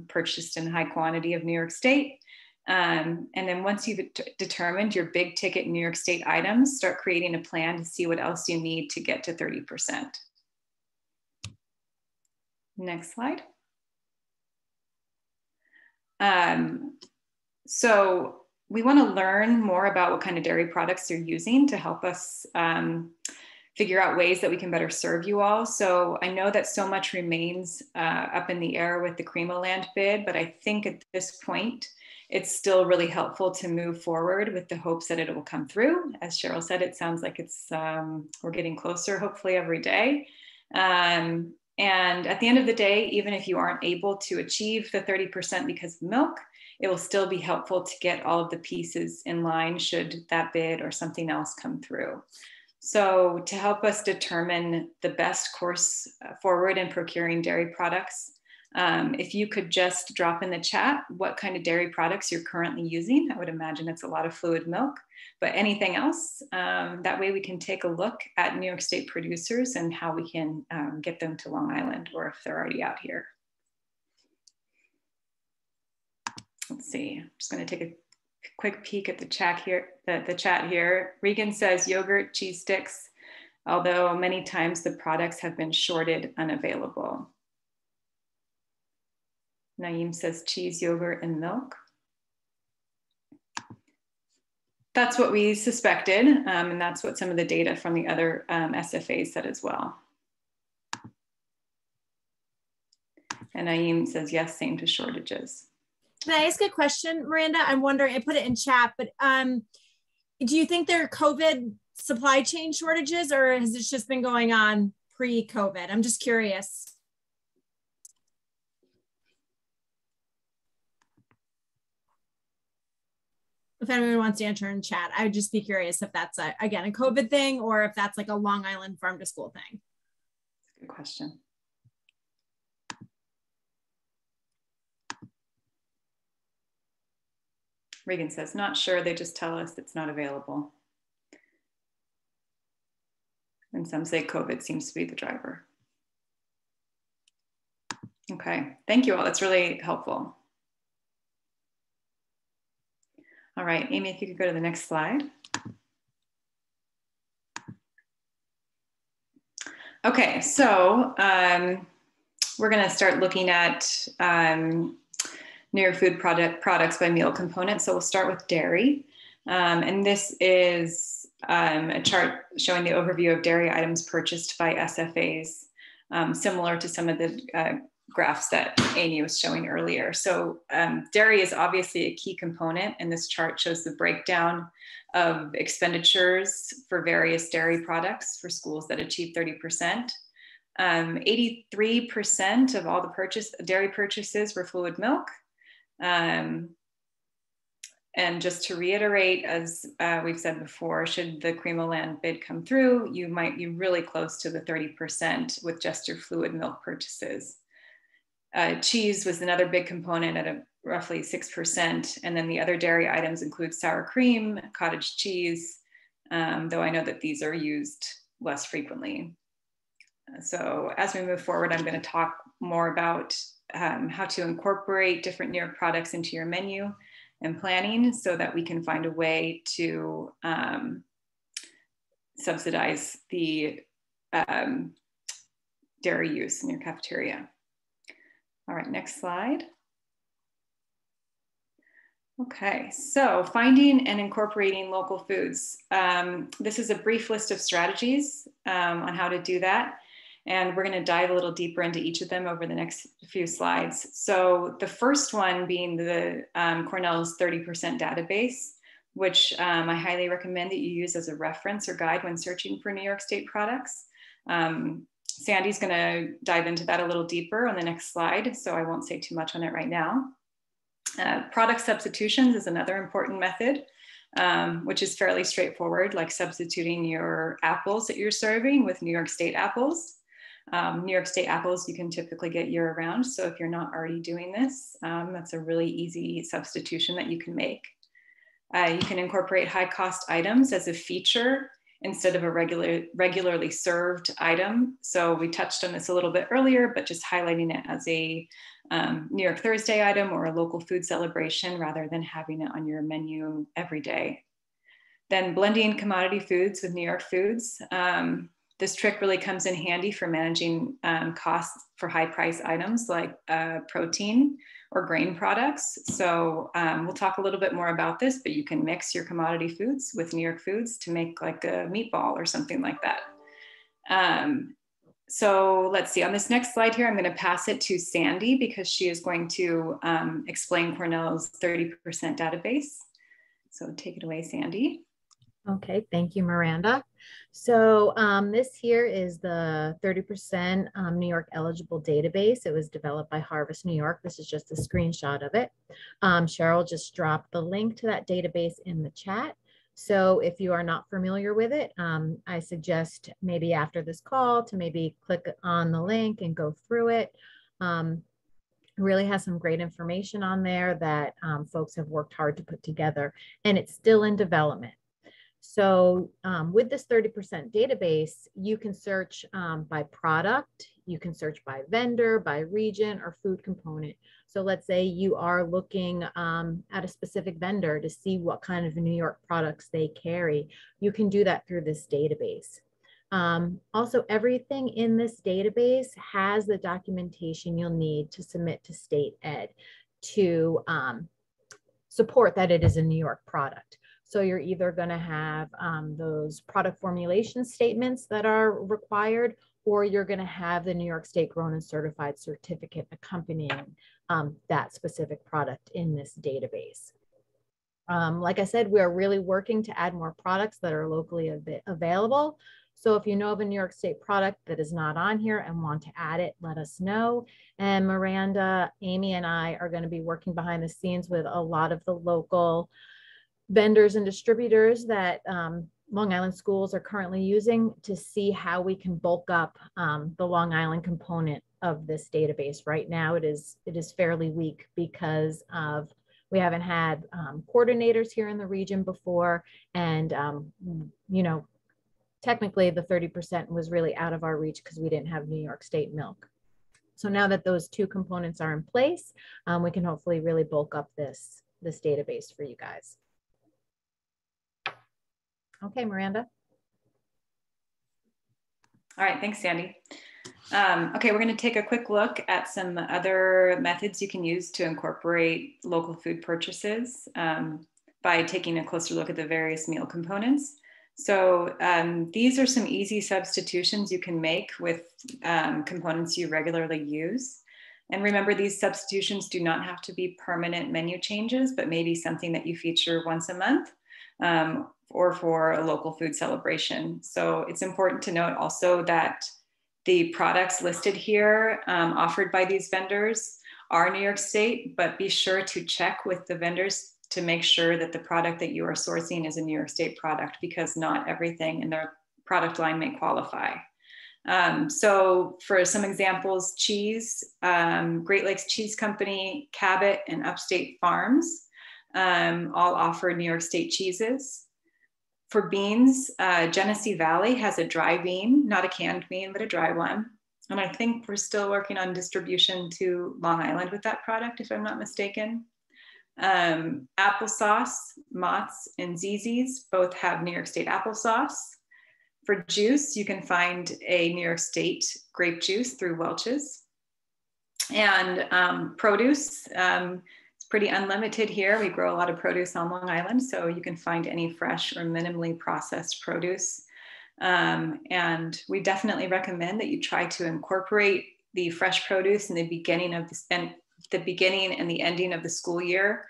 purchased in high quantity of New York State. And then once you've determined your big ticket New York State items, start creating a plan to see what else you need to get to 30%. Next slide. So we want to learn more about what kind of dairy products you're using to help us figure out ways that we can better serve you all. So I know that so much remains up in the air with the Creamaland bid, but I think at this point, it's still really helpful to move forward with the hopes that it will come through. As Cheryl said, it sounds like it's we're getting closer, hopefully every day. And at the end of the day, even if you aren't able to achieve the 30% because of milk, it will still be helpful to get all of the pieces in line should that bid or something else come through. So to help us determine the best course forward in procuring dairy products, if you could just drop in the chat what kind of dairy products you're currently using. I would imagine it's a lot of fluid milk, but anything else, that way we can take a look at New York State producers and how we can get them to Long Island, or if they're already out here. Let's see, I'm just going to take a quick peek at the chat here. Regan says yogurt, cheese sticks, although many times the products have been shorted, unavailable. Naeem says cheese, yogurt, and milk. That's what we suspected, and that's what some of the data from the other SFAs said as well. And Naeem says, yes, same to shortages. Can I ask a question, Miranda? I'm wondering, I put it in chat, but do you think there are COVID supply chain shortages, or has this just been going on pre-COVID? I'm just curious. If anyone wants to answer in chat, I would just be curious if that's, again, a COVID thing, or if that's like a Long Island farm to school thing. Good question. Regan says, not sure, they just tell us it's not available. And some say COVID seems to be the driver. Okay, thank you all, that's really helpful. All right, Amy, if you could go to the next slide. Okay, so we're gonna start looking at near food products by meal component. So we'll start with dairy. And this is a chart showing the overview of dairy items purchased by SFAs, similar to some of the graphs that Amy was showing earlier. So dairy is obviously a key component, and this chart shows the breakdown of expenditures for various dairy products for schools that achieve 30%. 83% of all the dairy purchases were fluid milk. And just to reiterate, as we've said before, should the Creamaland bid come through, you might be really close to the 30% with just your fluid milk purchases. Cheese was another big component at roughly 6%. And then the other dairy items include sour cream, cottage cheese, though I know that these are used less frequently. So as we move forward, I'm going to talk more about how to incorporate different New York products into your menu and planning so that we can find a way to subsidize the dairy use in your cafeteria. All right, next slide. Okay, so finding and incorporating local foods. This is a brief list of strategies on how to do that. And we're going to dive a little deeper into each of them over the next few slides. So the first one being the Cornell's 30% database, which I highly recommend that you use as a reference or guide when searching for New York State products. Sandy's going to dive into that a little deeper on the next slide, so I won't say too much on it right now. Product substitutions is another important method, which is fairly straightforward, like substituting your apples that you're serving with New York State apples. New York State apples you can typically get year round, so if you're not already doing this, that's a really easy substitution that you can make. You can incorporate high cost items as a feature instead of a regularly served item. So we touched on this a little bit earlier, but just highlighting it as a New York Thursday item or a local food celebration rather than having it on your menu every day. Then blending commodity foods with New York foods. This trick really comes in handy for managing costs for high price items like protein or grain products. So we'll talk a little bit more about this, but you can mix your commodity foods with New York foods to make like a meatball or something like that. So let's see, on this next slide here, I'm going to pass it to Sandy because she is going to explain Cornell's 30% database. So take it away, Sandy. Okay, thank you, Miranda. So this here is the 30% New York eligible database. It was developed by Harvest New York. This is just a screenshot of it. Cheryl just dropped the link to that database in the chat. So if you are not familiar with it, I suggest maybe after this call to maybe click on the link and go through it. It really has some great information on there that folks have worked hard to put together, and it's still in development. So with this 30% database, you can search by product, you can search by vendor, by region, or food component. So let's say you are looking at a specific vendor to see what kind of New York products they carry. You can do that through this database. Also, everything in this database has the documentation you'll need to submit to state ed to support that it is a New York product. So you're either going to have those product formulation statements that are required, or you're going to have the New York State Grown and Certified certificate accompanying that specific product in this database. Like I said, we're really working to add more products that are locally available. So if you know of a New York State product that is not on here and want to add it, let us know. And Miranda, Amy, and I are going to be working behind the scenes with a lot of the local vendors and distributors that Long Island schools are currently using to see how we can bulk up the Long Island component of this database. Right now, it is fairly weak because of we haven't had coordinators here in the region before, and you know, technically the 30% was really out of our reach because we didn't have New York State milk. So now that those two components are in place, we can hopefully really bulk up this database for you guys. Okay, Miranda. All right, thanks, Sandy. Okay, we're going to take a quick look at some other methods you can use to incorporate local food purchases by taking a closer look at the various meal components. So these are some easy substitutions you can make with components you regularly use. And remember, these substitutions do not have to be permanent menu changes, but maybe something that you feature once a month. Or for a local food celebration. So it's important to note also that the products listed here offered by these vendors are New York State, but be sure to check with the vendors to make sure that the product that you are sourcing is a New York State product, because not everything in their product line may qualify. So for some examples, cheese, Great Lakes Cheese Company, Cabot, and Upstate Farms all offer New York State cheeses. For beans, Genesee Valley has a dry bean, not a canned bean, but a dry one. And I think we're still working on distribution to Long Island with that product, if I'm not mistaken. Applesauce, Mott's, and Zzz's both have New York State applesauce. For juice, you can find a New York State grape juice through Welch's. And produce, pretty unlimited here. We grow a lot of produce on Long Island, so you can find any fresh or minimally processed produce. And we definitely recommend that you try to incorporate the fresh produce in the beginning of the beginning and the ending of the school year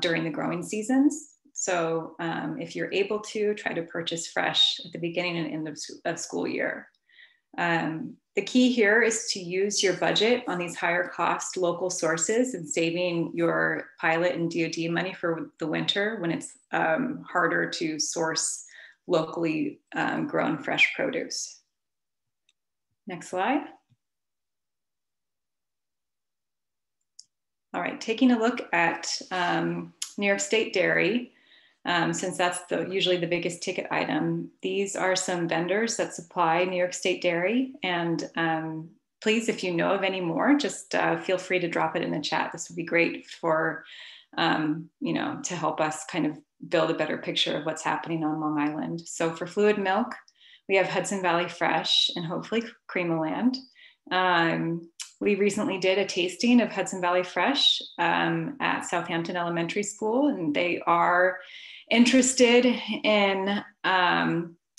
during the growing seasons. So if you're able to, try to purchase fresh at the beginning and end of school year. The key here is to use your budget on these higher cost local sources and saving your pilot and DoD money for the winter when it's harder to source locally grown fresh produce. Next slide. All right, taking a look at New York State dairy, since that's usually the biggest ticket item, these are some vendors that supply New York State dairy. And please, if you know of any more, just feel free to drop it in the chat. This would be great for, you know, to help us kind of build a better picture of what's happening on Long Island. So for fluid milk, we have Hudson Valley Fresh and hopefully Creamaland. We recently did a tasting of Hudson Valley Fresh at Southampton Elementary School, and they are interested in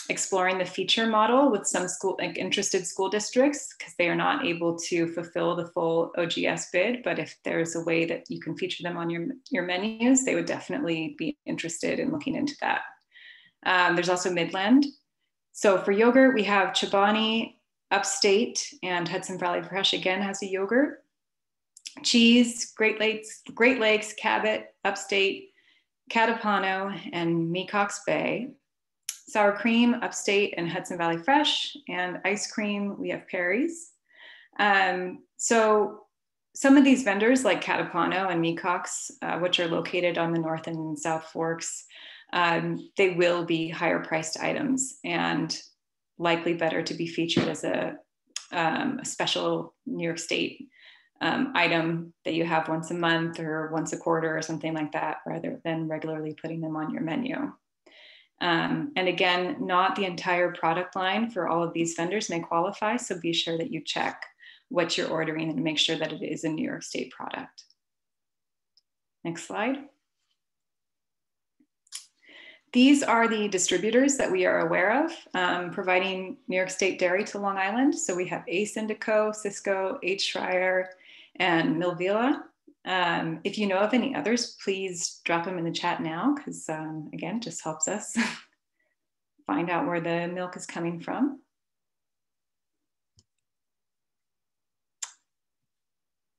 exploring the feature model with some interested school districts, because they are not able to fulfill the full OGS bid. But if there's a way that you can feature them on your menus, they would definitely be interested in looking into that. There's also Midland. So for yogurt, we have Chobani, Upstate, and Hudson Valley Fresh again has a yogurt. Cheese, Great Lakes, Cabot, Upstate, Catapano, and Mecox Bay. Sour cream, Upstate and Hudson Valley Fresh. And ice cream, we have Perry's. So some of these vendors like Catapano and Mecox, which are located on the North and South Forks, they will be higher priced items and likely better to be featured as a special New York State item that you have once a month or once a quarter or something like that, rather than regularly putting them on your menu. And again, not the entire product line for all of these vendors may qualify, so be sure that you check what you're ordering and make sure that it is a New York State product. Next slide. These are the distributors that we are aware of providing New York State dairy to Long Island. So we have Ace Indico, Cisco, H. Schreier, and Milvila. If you know of any others, please drop them in the chat now, because again, just helps us find out where the milk is coming from.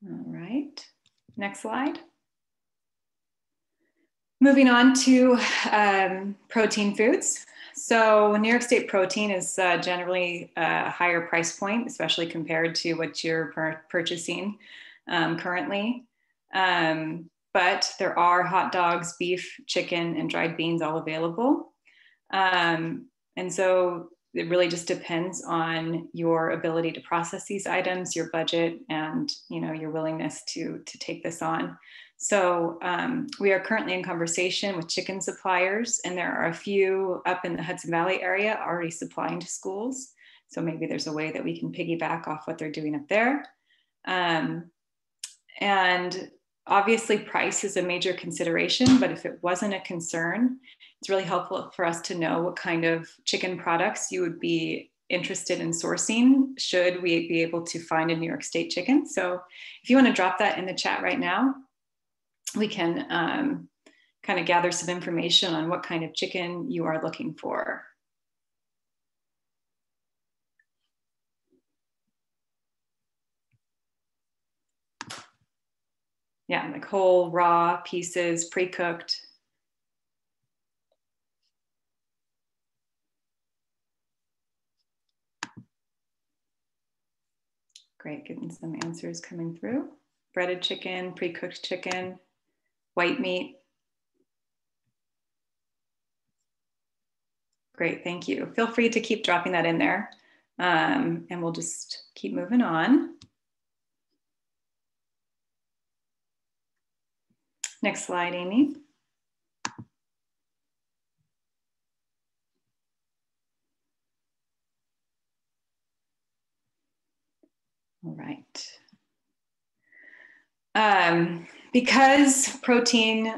All right, next slide. Moving on to protein foods. So New York State protein is generally a higher price point, especially compared to what you're purchasing currently. But there are hot dogs, beef, chicken, and dried beans all available. And so it really just depends on your ability to process these items, your budget, and your willingness to take this on. So we are currently in conversation with chicken suppliers, and there are a few up in the Hudson Valley area already supplying to schools. So maybe there's a way that we can piggyback off what they're doing up there. And obviously price is a major consideration, but if it wasn't a concern, it's really helpful for us to know what kind of chicken products you would be interested in sourcing should we be able to find a New York State chicken. So if you want to drop that in the chat right now, we can kind of gather some information on what kind of chicken you are looking for. Yeah, like whole, raw pieces, pre-cooked. Great, getting some answers coming through. Breaded chicken, pre-cooked chicken, white meat. Great, thank you. Feel free to keep dropping that in there, and we'll just keep moving on. Next slide, Amy. All right. Because protein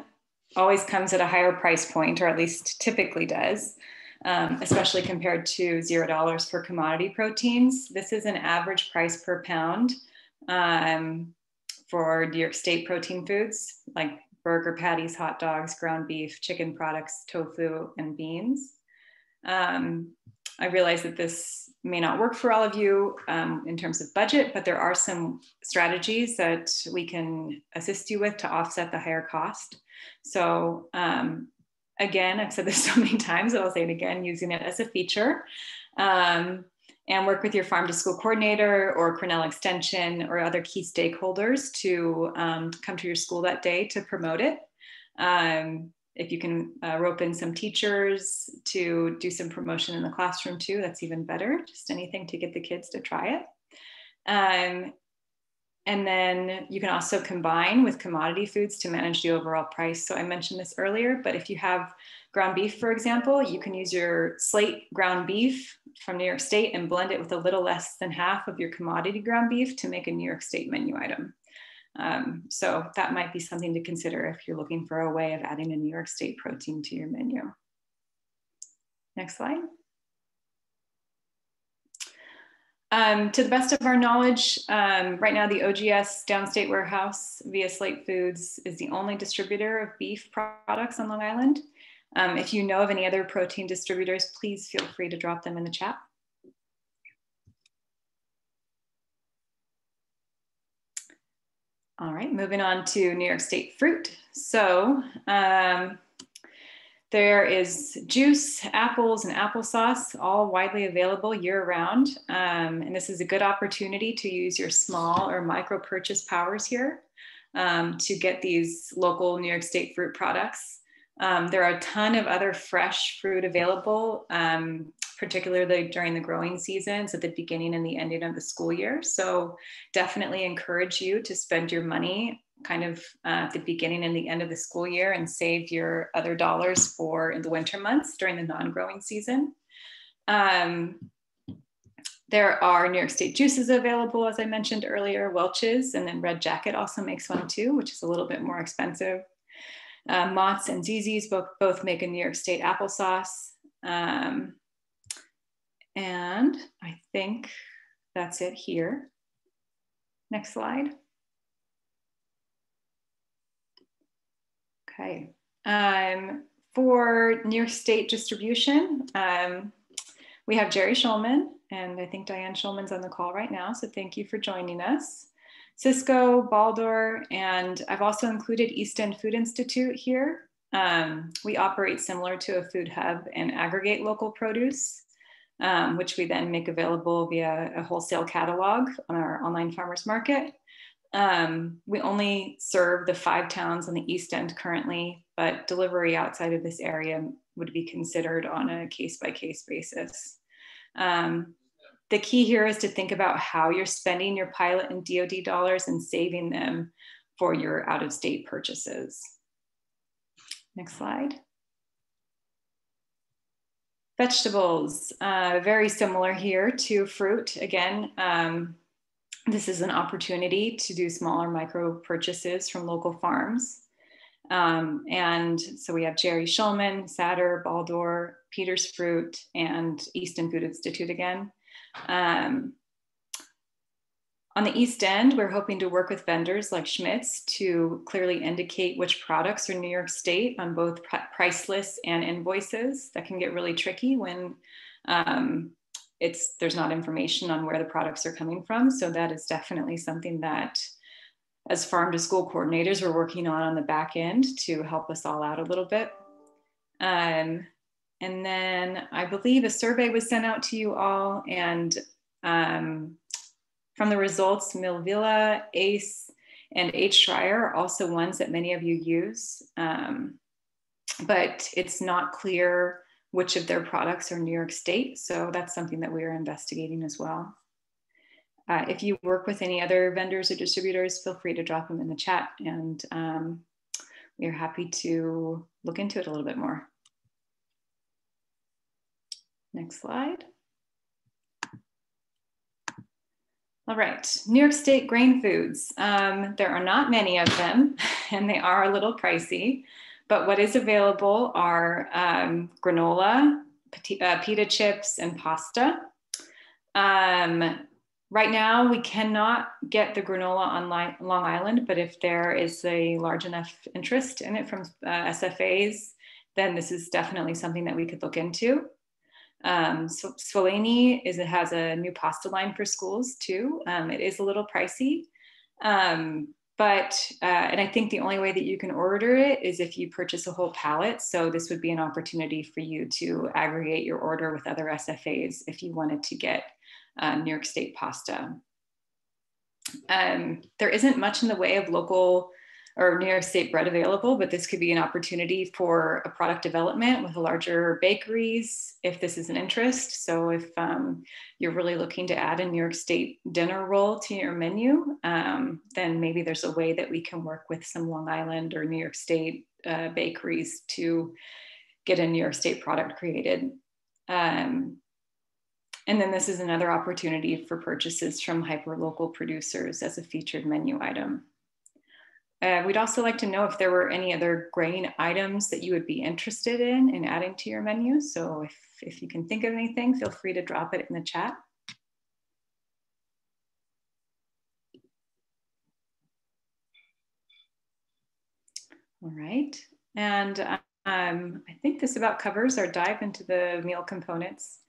always comes at a higher price point, or at least typically does, especially compared to $0 for commodity proteins. This is an average price per pound for New York State protein foods, like burger patties, hot dogs, ground beef, chicken products, tofu, and beans. I realize that this may not work for all of you in terms of budget, but there are some strategies that we can assist you with to offset the higher cost. So again, I've said this so many times, but I'll say it again, using it as a feature. And work with your farm to school coordinator or Cornell Extension or other key stakeholders to come to your school that day to promote it. If you can rope in some teachers to do some promotion in the classroom too, that's even better. Just anything to get the kids to try it. And then you can also combine with commodity foods to manage the overall price. So I mentioned this earlier, but if you have ground beef, for example, you can use your slate ground beef from New York State and blend it with a little less than half of your commodity ground beef to make a New York State menu item. So that might be something to consider if you're looking for a way of adding a New York State protein to your menu. Next slide. To the best of our knowledge, right now the OGS Downstate Warehouse via Slate Foods is the only distributor of beef products on Long Island. If you know of any other protein distributors, please feel free to drop them in the chat. All right, moving on to New York State fruit. So there is juice, apples, and applesauce, all widely available year-round. And this is a good opportunity to use your small or micro purchase powers here to get these local New York State fruit products. There are a ton of other fresh fruit available, particularly during the growing seasons at the beginning and the ending of the school year. So definitely encourage you to spend your money kind of at the beginning and the end of the school year and save your other dollars for in the winter months during the non-growing season. There are New York State juices available, as I mentioned earlier, Welch's, and then Red Jacket also makes one too, which is a little bit more expensive. Mott's and Zzz's both make a New York State applesauce. And I think that's it here. Next slide. Okay. For New York State distribution, we have Jerry Schulman, and I think Diane Schulman's on the call right now, so thank you for joining us. Cisco, Baldor, and I've also included East End Food Institute here. We operate similar to a food hub and aggregate local produce, which we then make available via a wholesale catalog on our online farmers market. We only serve the 5 towns on the East End currently, but delivery outside of this area would be considered on a case-by-case basis. The key here is to think about how you're spending your pilot and DoD dollars and saving them for your out-of-state purchases. Next slide. Vegetables, very similar here to fruit. Again, this is an opportunity to do smaller micro purchases from local farms. And so we have Jerry Schulman, Satter, Baldor, Peters Fruit, and Easton Food Institute again. On the East End, we're hoping to work with vendors like Schmitz to clearly indicate which products are New York State on both price lists and invoices. That can get really tricky when there's not information on where the products are coming from. So that is definitely something that as farm to school coordinators, we're working on the back end to help us all out a little bit. And then I believe a survey was sent out to you all, and from the results, Millvilla, ACE, and H. Schreier are also ones that many of you use, but it's not clear which of their products are New York State, so that's something that we are investigating as well. If you work with any other vendors or distributors, feel free to drop them in the chat, and we are happy to look into it a little bit more. Next slide. All right, New York State grain foods. There are not many of them, and they are a little pricey, but what is available are granola, pita chips, and pasta. Right now, we cannot get the granola on Long Island, but if there is a large enough interest in it from SFAs, then this is definitely something that we could look into. So Sfoleni it has a new pasta line for schools too. It is a little pricey, and I think the only way that you can order it is if you purchase a whole pallet. So this would be an opportunity for you to aggregate your order with other SFAs if you wanted to get New York State pasta. There isn't much in the way of local or New York State bread available, but this could be an opportunity for a product development with larger bakeries if this is an interest. So if you're really looking to add a New York State dinner roll to your menu, then maybe there's a way that we can work with some Long Island or New York State bakeries to get a New York State product created. And then this is another opportunity for purchases from hyperlocal producers as a featured menu item. We'd also like to know if there were any other grain items that you would be interested in adding to your menu. So if you can think of anything, feel free to drop it in the chat. All right, and I think this about covers our dive into the meal components.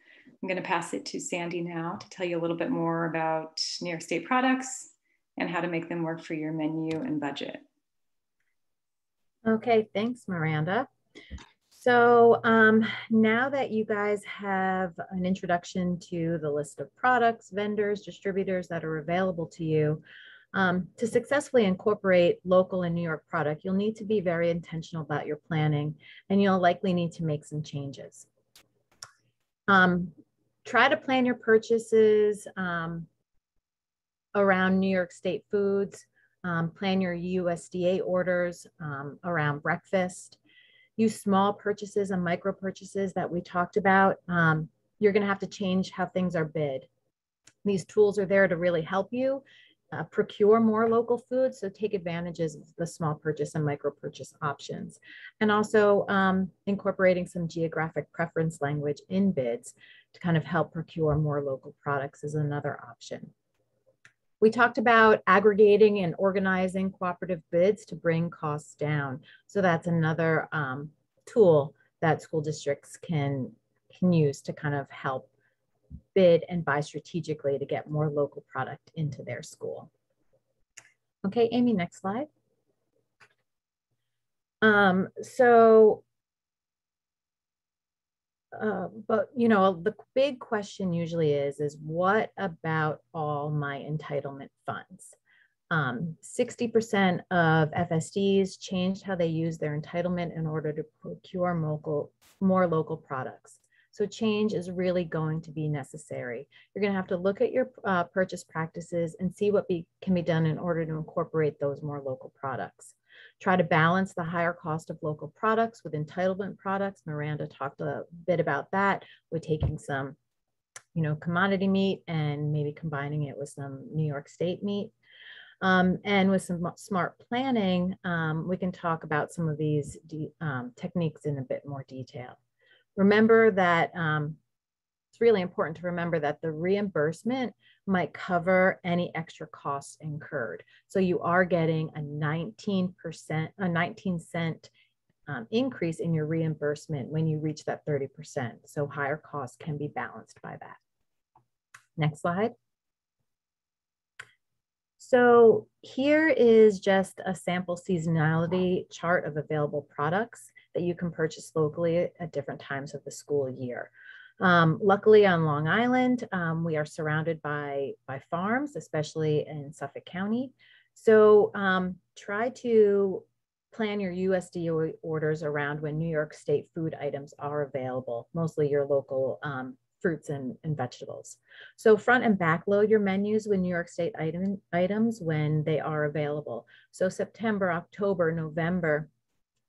I'm going to pass it to Sandy now to tell you a little bit more about New York State products and how to make them work for your menu and budget. Okay, thanks, Miranda. So now that you guys have an introduction to the list of products, vendors, distributors that are available to you, to successfully incorporate local and New York product, you'll need to be very intentional about your planning, and you'll likely need to make some changes. Try to plan your purchases around New York State foods. Plan your USDA orders around breakfast. Use small purchases and micro purchases that we talked about. You're going to have to change how things are bid. These tools are there to really help you procure more local food. So take advantages of the small purchase and micro purchase options. And also incorporating some geographic preference language in bids to kind of help procure more local products is another option. We talked about aggregating and organizing cooperative bids to bring costs down. So that's another tool that school districts can use to kind of help bid and buy strategically to get more local product into their school. Okay, Amy, next slide. But you know, the big question usually is what about all my entitlement funds? 60% of FSDs changed how they use their entitlement in order to procure more local products. So change is really going to be necessary. You're going to have to look at your purchase practices and see what can be done in order to incorporate those more local products. Try to balance the higher cost of local products with entitlement products. Miranda talked a bit about that with taking some, you know, commodity meat and maybe combining it with some New York State meat. And with some smart planning, we can talk about some of these techniques in a bit more detail. Remember that it's really important to remember that the reimbursement might cover any extra costs incurred. So you are getting a 19 cent increase in your reimbursement when you reach that 30%. So higher costs can be balanced by that. Next slide. So here is just a sample seasonality chart of available products that you can purchase locally at different times of the school year. Luckily on Long Island, we are surrounded by farms, especially in Suffolk County. So try to plan your USDA orders around when New York State food items are available, mostly your local fruits and vegetables. So front and back load your menus with New York State items when they are available. So September, October, November,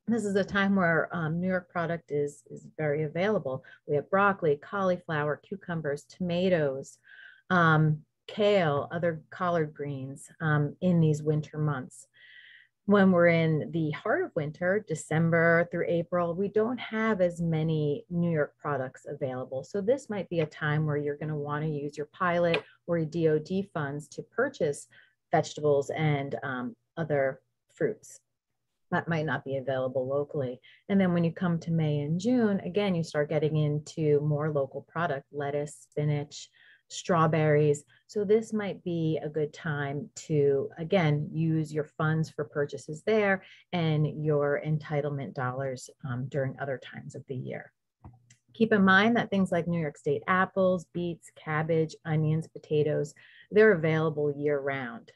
this is a time where New York product is very available. We have broccoli, cauliflower, cucumbers, tomatoes, kale, other collard greens in these winter months. When we're in the heart of winter, December through April, we don't have as many New York products available. So this might be a time where you're going to want to use your pilot or your DOD funds to purchase vegetables and other fruits. that might not be available locally. And then when you come to May and June, again, you start getting into more local product, lettuce, spinach, strawberries. So this might be a good time to, again, use your funds for purchases there and your entitlement dollars during other times of the year. Keep in mind that things like New York State apples, beets, cabbage, onions, potatoes, they're available year round.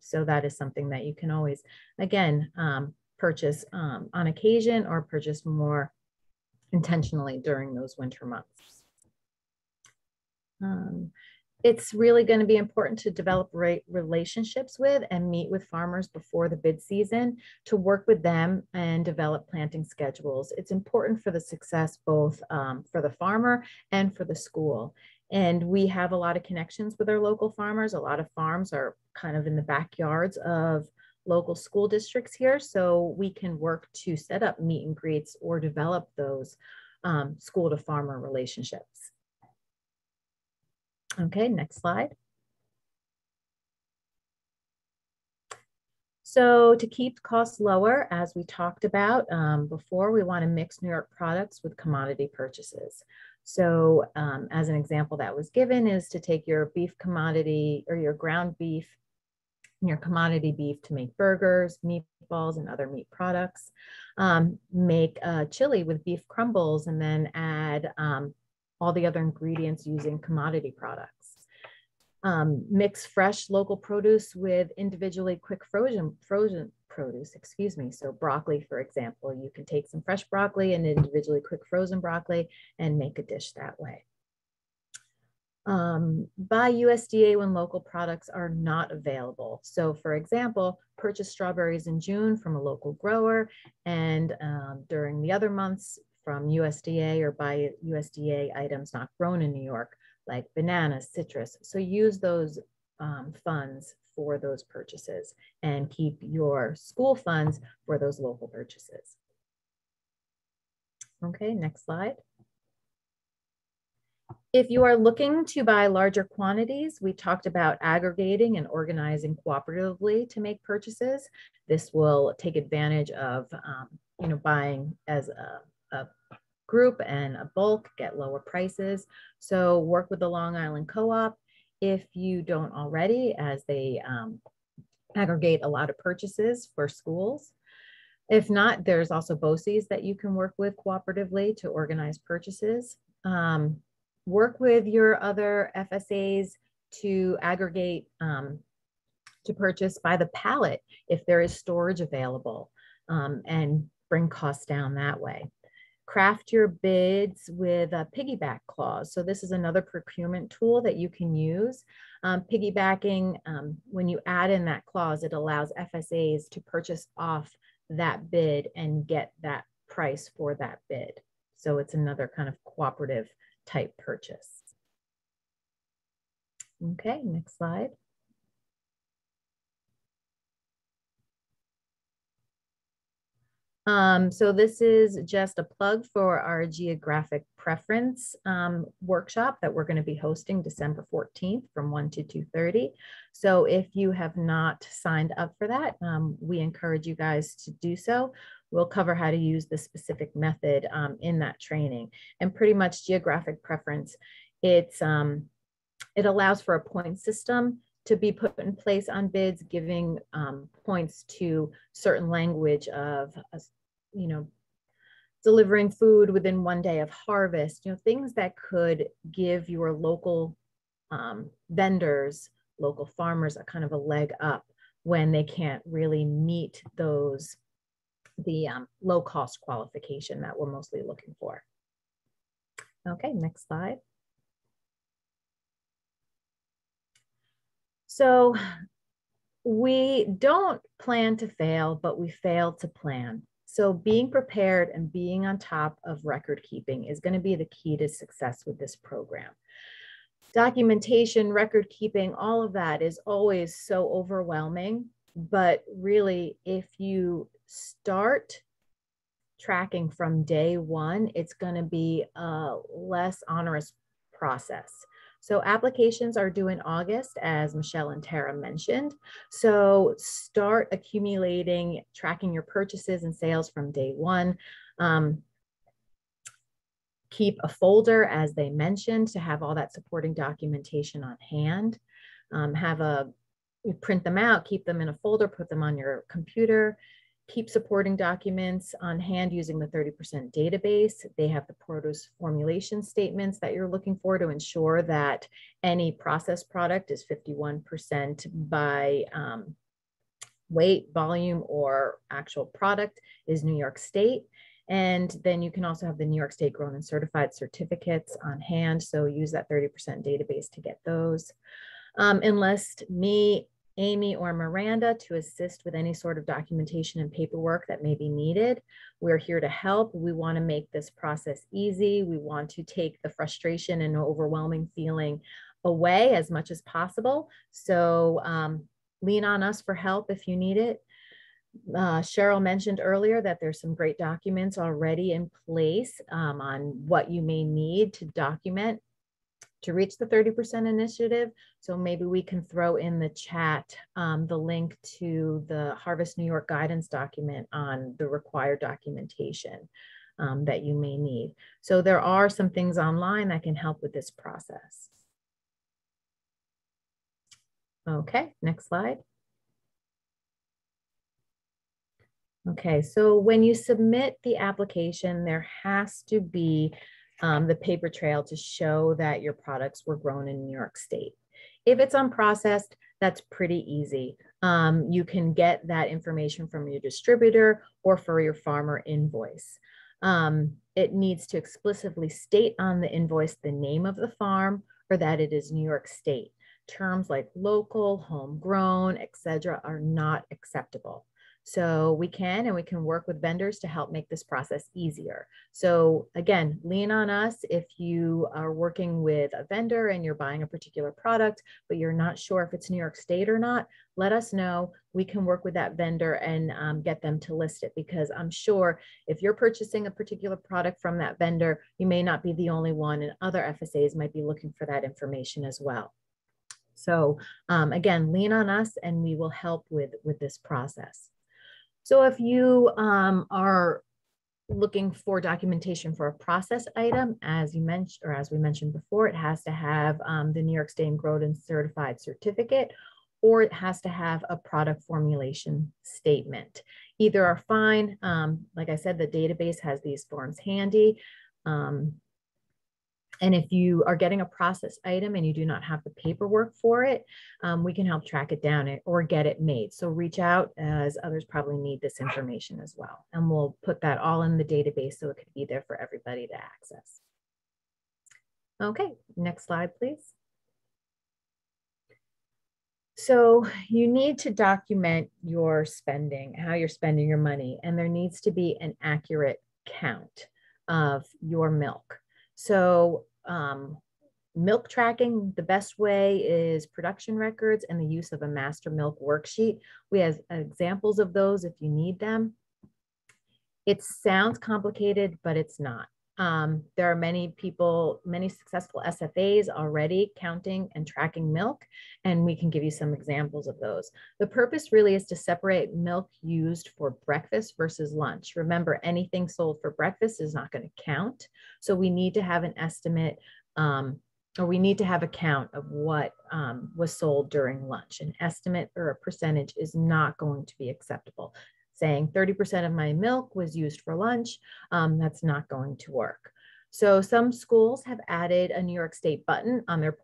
So that is something that you can always, again, purchase on occasion or purchase more intentionally during those winter months. It's really going to be important to develop relationships with and meet with farmers before the bid season to work with them and develop planting schedules. It's important for the success both for the farmer and for the school. And we have a lot of connections with our local farmers. A lot of farms are kind of in the backyards of local school districts here. So we can work to set up meet and greets or develop those school to farmer relationships. Okay, next slide. So to keep costs lower, as we talked about before, we want to mix New York products with commodity purchases. So as an example that was given is to take your beef commodity or your ground beef and your commodity beef to make burgers, meatballs, and other meat products. Make chili with beef crumbles and then add all the other ingredients using commodity products. Mix fresh local produce with individually quick frozen produce, excuse me. So broccoli, for example, you can take some fresh broccoli and individually quick frozen broccoli and make a dish that way. Buy USDA when local products are not available. So for example, purchase strawberries in June from a local grower and during the other months from USDA or buy USDA items not grown in New York, like bananas, citrus. So use those funds for those purchases and keep your school funds for those local purchases. Okay, next slide. If you are looking to buy larger quantities, we talked about aggregating and organizing cooperatively to make purchases. This will take advantage of buying as a group and a bulk, get lower prices. So work with the Long Island Co-op if you don't already, as they aggregate a lot of purchases for schools. If not, there's also BOCES that you can work with cooperatively to organize purchases. Work with your other FSAs to aggregate to purchase by the pallet if there is storage available and bring costs down that way. Craft your bids with a piggyback clause. So this is another procurement tool that you can use. Piggybacking, when you add in that clause, it allows FSAs to purchase off that bid and get that price for that bid. So it's another kind of cooperative type purchase. Okay, next slide. So this is just a plug for our geographic preference workshop that we're going to be hosting December 14th from 1 to 2:30. So if you have not signed up for that, we encourage you guys to do so. We'll cover how to use the specific method in that training. And pretty much geographic preference, it allows for a point system to be put in place on bids, giving points to certain language of, delivering food within 1 day of harvest, things that could give your local vendors, local farmers, a kind of a leg up when they can't really meet the low cost qualification that we're mostly looking for. Okay, next slide. So we don't plan to fail, but we fail to plan. So being prepared and being on top of record keeping is going to be the key to success with this program. Documentation, record keeping, all of that is always so overwhelming, but really if you start tracking from day one, it's going to be a less onerous process. So applications are due in August, as Michelle and Tara mentioned. So start accumulating, tracking your purchases and sales from day one. Keep a folder, as they mentioned, to have all that supporting documentation on hand. Print them out, keep them in a folder, put them on your computer. Keep supporting documents on hand using the 30% database. They have the produce formulation statements that you're looking for to ensure that any processed product is 51% by weight, volume, or actual product is New York State. And then you can also have the New York State grown and certified certificates on hand. So use that 30% database to get those. Enlist me, Amy, or Miranda to assist with any sort of documentation and paperwork that may be needed. We're here to help. We want to make this process easy. We want to take the frustration and overwhelming feeling away as much as possible. So lean on us for help if you need it. Cheryl mentioned earlier that there's some great documents already in place on what you may need to document to reach the 30% initiative. So maybe we can throw in the chat the link to the Harvest New York guidance document on the required documentation that you may need. So there are some things online that can help with this process. Okay, next slide. Okay, so when you submit the application, there has to be the paper trail to show that your products were grown in New York State. If it's unprocessed, that's pretty easy. You can get that information from your distributor or for your farmer invoice. It needs to explicitly state on the invoice the name of the farm or that it is New York State. Terms like local, homegrown, etc. are not acceptable. So we can work with vendors to help make this process easier. So again, lean on us if you are working with a vendor and you're buying a particular product, but you're not sure if it's New York State or not, let us know. We can work with that vendor and get them to list it, because I'm sure if you're purchasing a particular product from that vendor, you may not be the only one, and other FSAs might be looking for that information as well. So again, lean on us and we will help with this process. So if you are looking for documentation for a process item, as you mentioned, or as we mentioned before, it has to have the New York State grown and certified certificate, or it has to have a product formulation statement. Either are fine. Like I said, the database has these forms handy. And if you are getting a process item and you do not have the paperwork for it, we can help track it down or get it made. So reach out, as others probably need this information as well. And we'll put that all in the database so it could be there for everybody to access. Okay, next slide, please. So you need to document your spending, how you're spending your money, and there needs to be an accurate count of your milk. So milk tracking, the best way is production records and the use of a master milk worksheet. We have examples of those if you need them. It sounds complicated, but it's not. There are many successful SFAs already counting and tracking milk, and we can give you some examples of those. The purpose really is to separate milk used for breakfast versus lunch. Remember, anything sold for breakfast is not going to count. So we need to have an estimate, or we need to have a count of what was sold during lunch. An estimate or a percentage is not going to be acceptable. Saying 30% of my milk was used for lunch, that's not going to work. So some schools have added a New York State button on their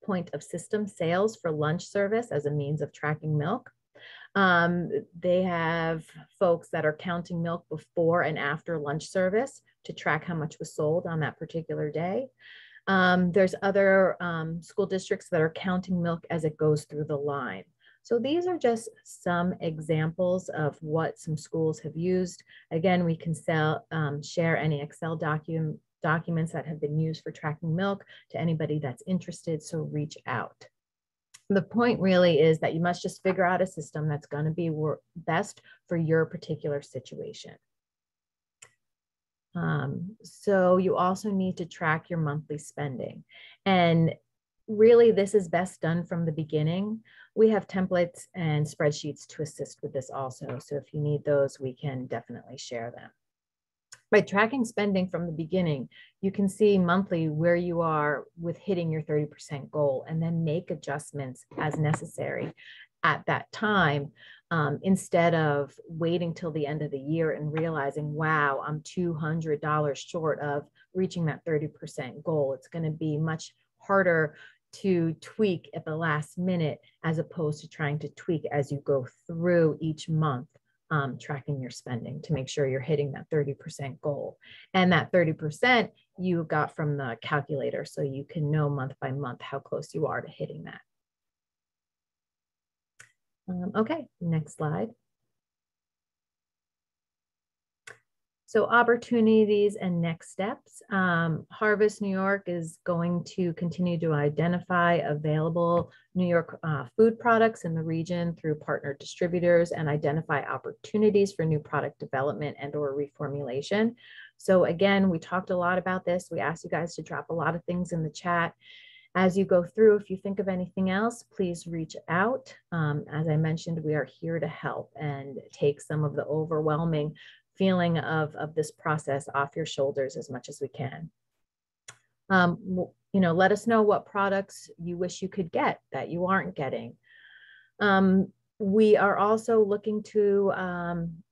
point of system sales for lunch service as a means of tracking milk. They have folks that are counting milk before and after lunch service to track how much was sold on that particular day. There's other school districts that are counting milk as it goes through the line. So these are just some examples of what some schools have used. Again, we can share any Excel documents that have been used for tracking milk to anybody that's interested, so reach out. The point really is that you must just figure out a system that's going to be best for your particular situation. So you also need to track your monthly spending. And really, this is best done from the beginning. We have templates and spreadsheets to assist with this also. So if you need those, we can definitely share them. By tracking spending from the beginning, you can see monthly where you are with hitting your 30% goal, and then make adjustments as necessary at that time, instead of waiting till the end of the year and realizing, wow, I'm $200 short of reaching that 30% goal. It's going to be much harder to tweak at the last minute, as opposed to trying to tweak as you go through each month, tracking your spending to make sure you're hitting that 30% goal. And that 30% you got from the calculator, so you can know month by month how close you are to hitting that. Okay, next slide. So opportunities and next steps. Harvest New York is going to continue to identify available New York food products in the region through partner distributors, and identify opportunities for new product development and or reformulation. So again, we talked a lot about this. We asked you guys to drop a lot of things in the chat. As you go through, if you think of anything else, please reach out. As I mentioned, we are here to help and take some of the overwhelming feeling of this process off your shoulders as much as we can. You know, let us know what products you wish you could get that you aren't getting. We are also looking to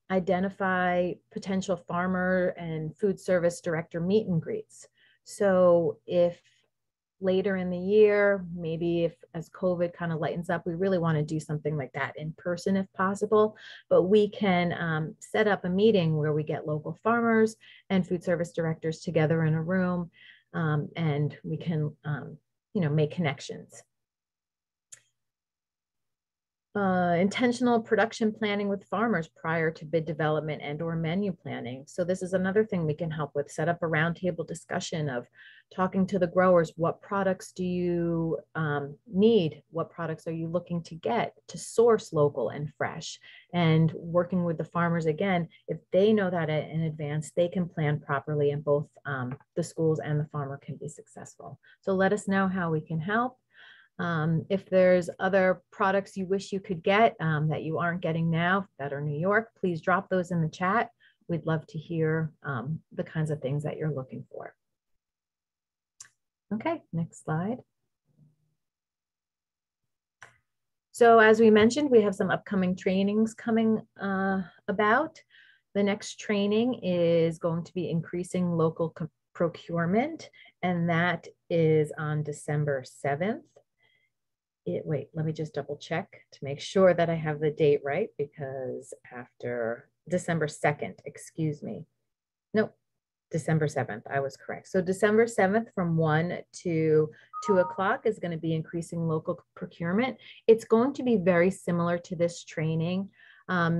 identify potential farmer and food service director meet and greets. So if later in the year, maybe if as COVID kind of lightens up, we really want to do something like that in person if possible, but we can set up a meeting where we get local farmers and food service directors together in a room, and we can, you know, make connections. Intentional production planning with farmers prior to bid development and or menu planning. So this is another thing we can help with. Set up a roundtable discussion of talking to the growers. What products do you need? What products are you looking to get to source local and fresh? And working with the farmers again, if they know that in advance, they can plan properly, and both the schools and the farmer can be successful. So let us know how we can help. If there's other products you wish you could get that you aren't getting now that are New York, please drop those in the chat. We'd love to hear the kinds of things that you're looking for. Okay, next slide. So as we mentioned, we have some upcoming trainings coming about. The next training is going to be increasing local procurement, and that is on December 7th. Wait, let me just double check to make sure that I have the date right, because after December 2nd, excuse me. Nope, December 7th, I was correct. So December 7th from 1 to 2 o'clock is going to be increasing local procurement. It's going to be very similar to this training.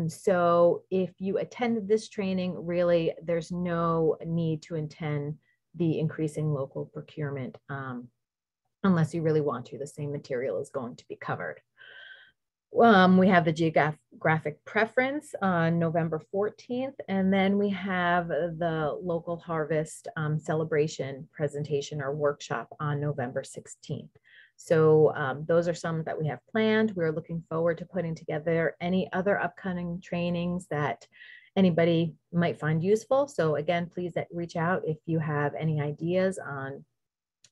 So if you attended this training, really, there's no need to attend the increasing local procurement unless you really want to. The same material is going to be covered. We have the geographic preference on November 14th, and then we have the local harvest celebration presentation or workshop on November 16th. So those are some that we have planned. We're looking forward to putting together any other upcoming trainings that anybody might find useful. So again, please reach out if you have any ideas on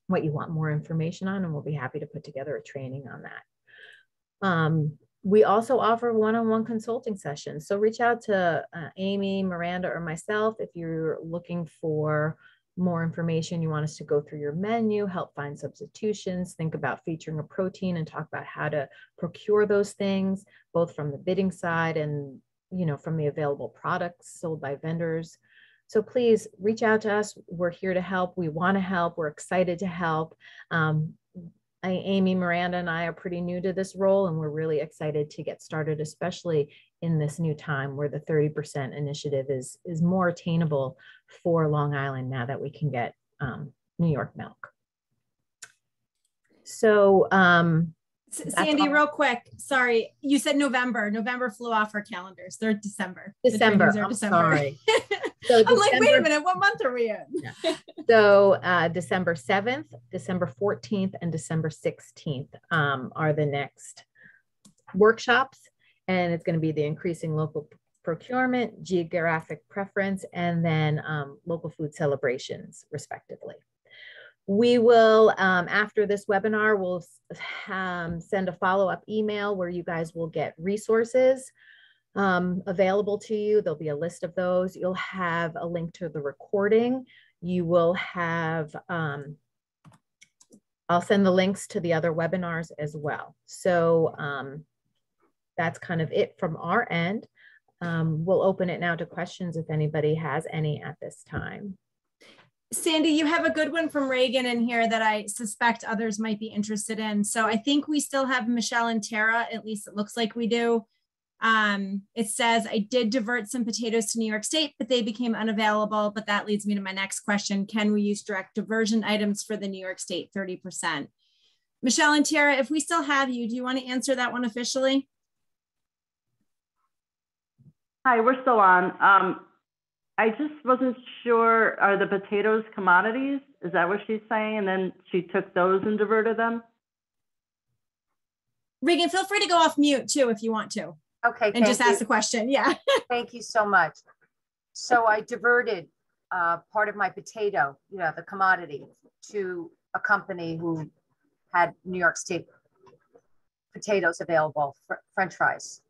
what you want more information on, and we'll be happy to put together a training on that. We also offer one-on-one consulting sessions. So reach out to Amy, Miranda, or myself if you're looking for more information. You want us to go through your menu, help find substitutions, think about featuring a protein, and talk about how to procure those things, both from the bidding side and, you know, from the available products sold by vendors. So please reach out to us. We're here to help. We want to help. We're excited to help. Amy, Miranda, and I are pretty new to this role, and we're really excited to get started, especially in this new time where the 30% initiative is more attainable for Long Island now that we can get New York milk. So Sandy, real quick, sorry, you said November. November flew off our calendars. They're December. December, The I'm sorry. So I'm like, wait a minute, what month are we in? Yeah. So December 7th, December 14th, and December 16th are the next workshops. And it's going to be the increasing local procurement, geographic preference, and then local food celebrations, respectively. We will, after this webinar, we'll send a follow-up email where you guys will get resources available to you. There'll be a list of those. You'll have a link to the recording. You will have, I'll send the links to the other webinars as well. So that's kind of it from our end. We'll open it now to questions if anybody has any at this time. Sandy, you have a good one from Reagan in here that I suspect others might be interested in. So I think we still have Michelle and Tara, at least it looks like we do. It says, I did divert some potatoes to New York State, but they became unavailable. But that leads me to my next question. Can we use direct diversion items for the New York State 30%? Michelle and Tara, if we still have you, do you want to answer that one officially? Hi, we're still on. I just wasn't sure, are the potatoes commodities? Is that what she's saying? And then she took those and diverted them? Reagan, feel free to go off mute too if you want to. Okay. And just ask the question. Yeah. Thank you so much. So I diverted part of my potato, you know, the commodity, to a company who had New York State potatoes available for French fries.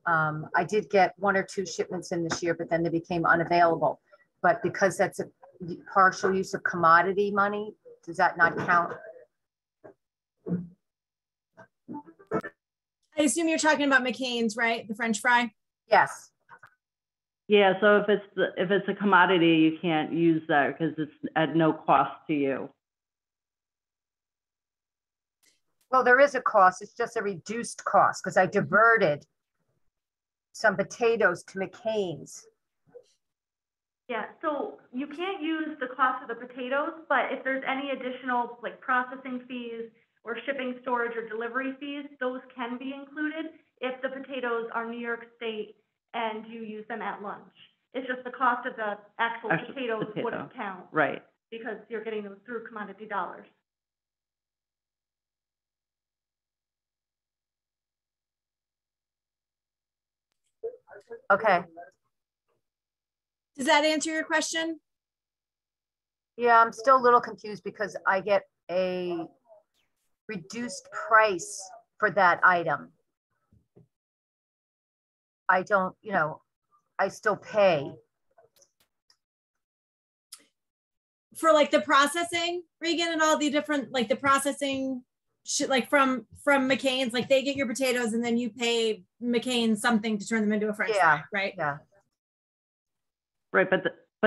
I did get 1 or 2 shipments in this year, but then they became unavailable. But because that's a partial use of commodity money, does that not count? I assume you're talking about McCain's, right? The French fry? Yes. Yeah, so if it's a commodity, you can't use that because it's at no cost to you. Well, there is a cost. It's just a reduced cost because I diverted some potatoes to McCain's. Yeah, so you can't use the cost of the potatoes, but if there's any additional like processing fees or shipping, storage, or delivery fees, those can be included if the potatoes are New York State and you use them at lunch. It's just the cost of the actual potatoes wouldn't count. Right. Because you're getting those through commodity dollars. Okay. Does that answer your question? Yeah, I'm still a little confused because I get a reduced price for that item. I don't, you know, I still pay. For like the processing, Regan, and all the different, like the processing shit, like from McCain's, like they get your potatoes and then you pay McCain something to turn them into a French fry, right? Yeah. Right, but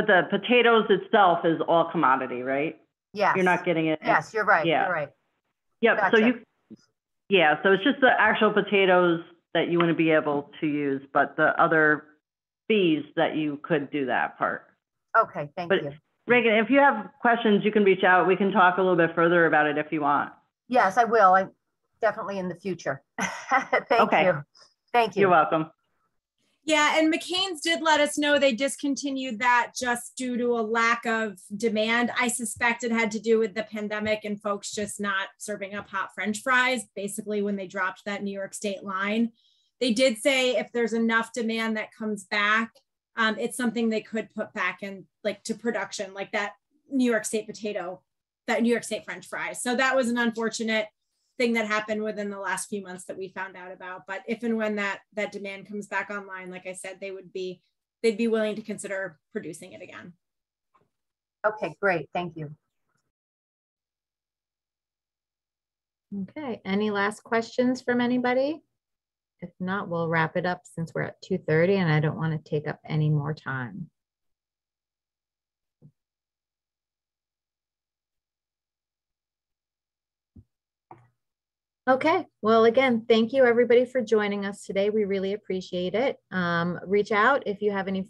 the potatoes itself is all commodity, right? Yes. You're not getting it. Yes, you're right. Yeah. You're right. Yep. Gotcha. So so it's just the actual potatoes that you want to be able to use, but the other fees that you could do that part. Okay, thank you. Reagan, if you have questions, you can reach out. We can talk a little bit further about it if you want. Yes, I will. I definitely in the future. Thank you. Thank you. You're welcome. Yeah, and McCain's did let us know they discontinued that just due to a lack of demand. I suspect it had to do with the pandemic and folks just not serving up hot French fries, basically when they dropped that New York State line. They did say if there's enough demand that comes back, it's something they could put back in like to production, like that New York State potato, that New York State French fries. So that was an unfortunate thing that happened within the last few months that we found out about. But if and when that demand comes back online, like I said, they'd be willing to consider producing it again. Okay, great. Thank you. Okay, any last questions from anybody? If not, we'll wrap it up since we're at 2:30 and I don't want to take up any more time. Okay, well, again, thank you everybody for joining us today. We really appreciate it. Reach out if you have any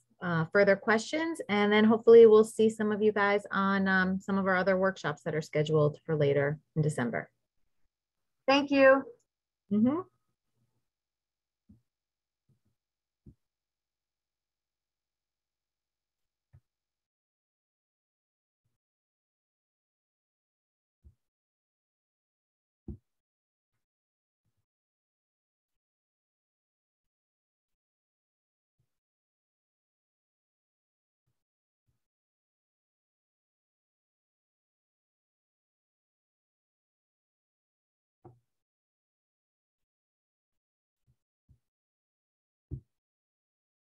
further questions, and then hopefully we'll see some of you guys on some of our other workshops that are scheduled for later in December. Thank you. Mm-hmm.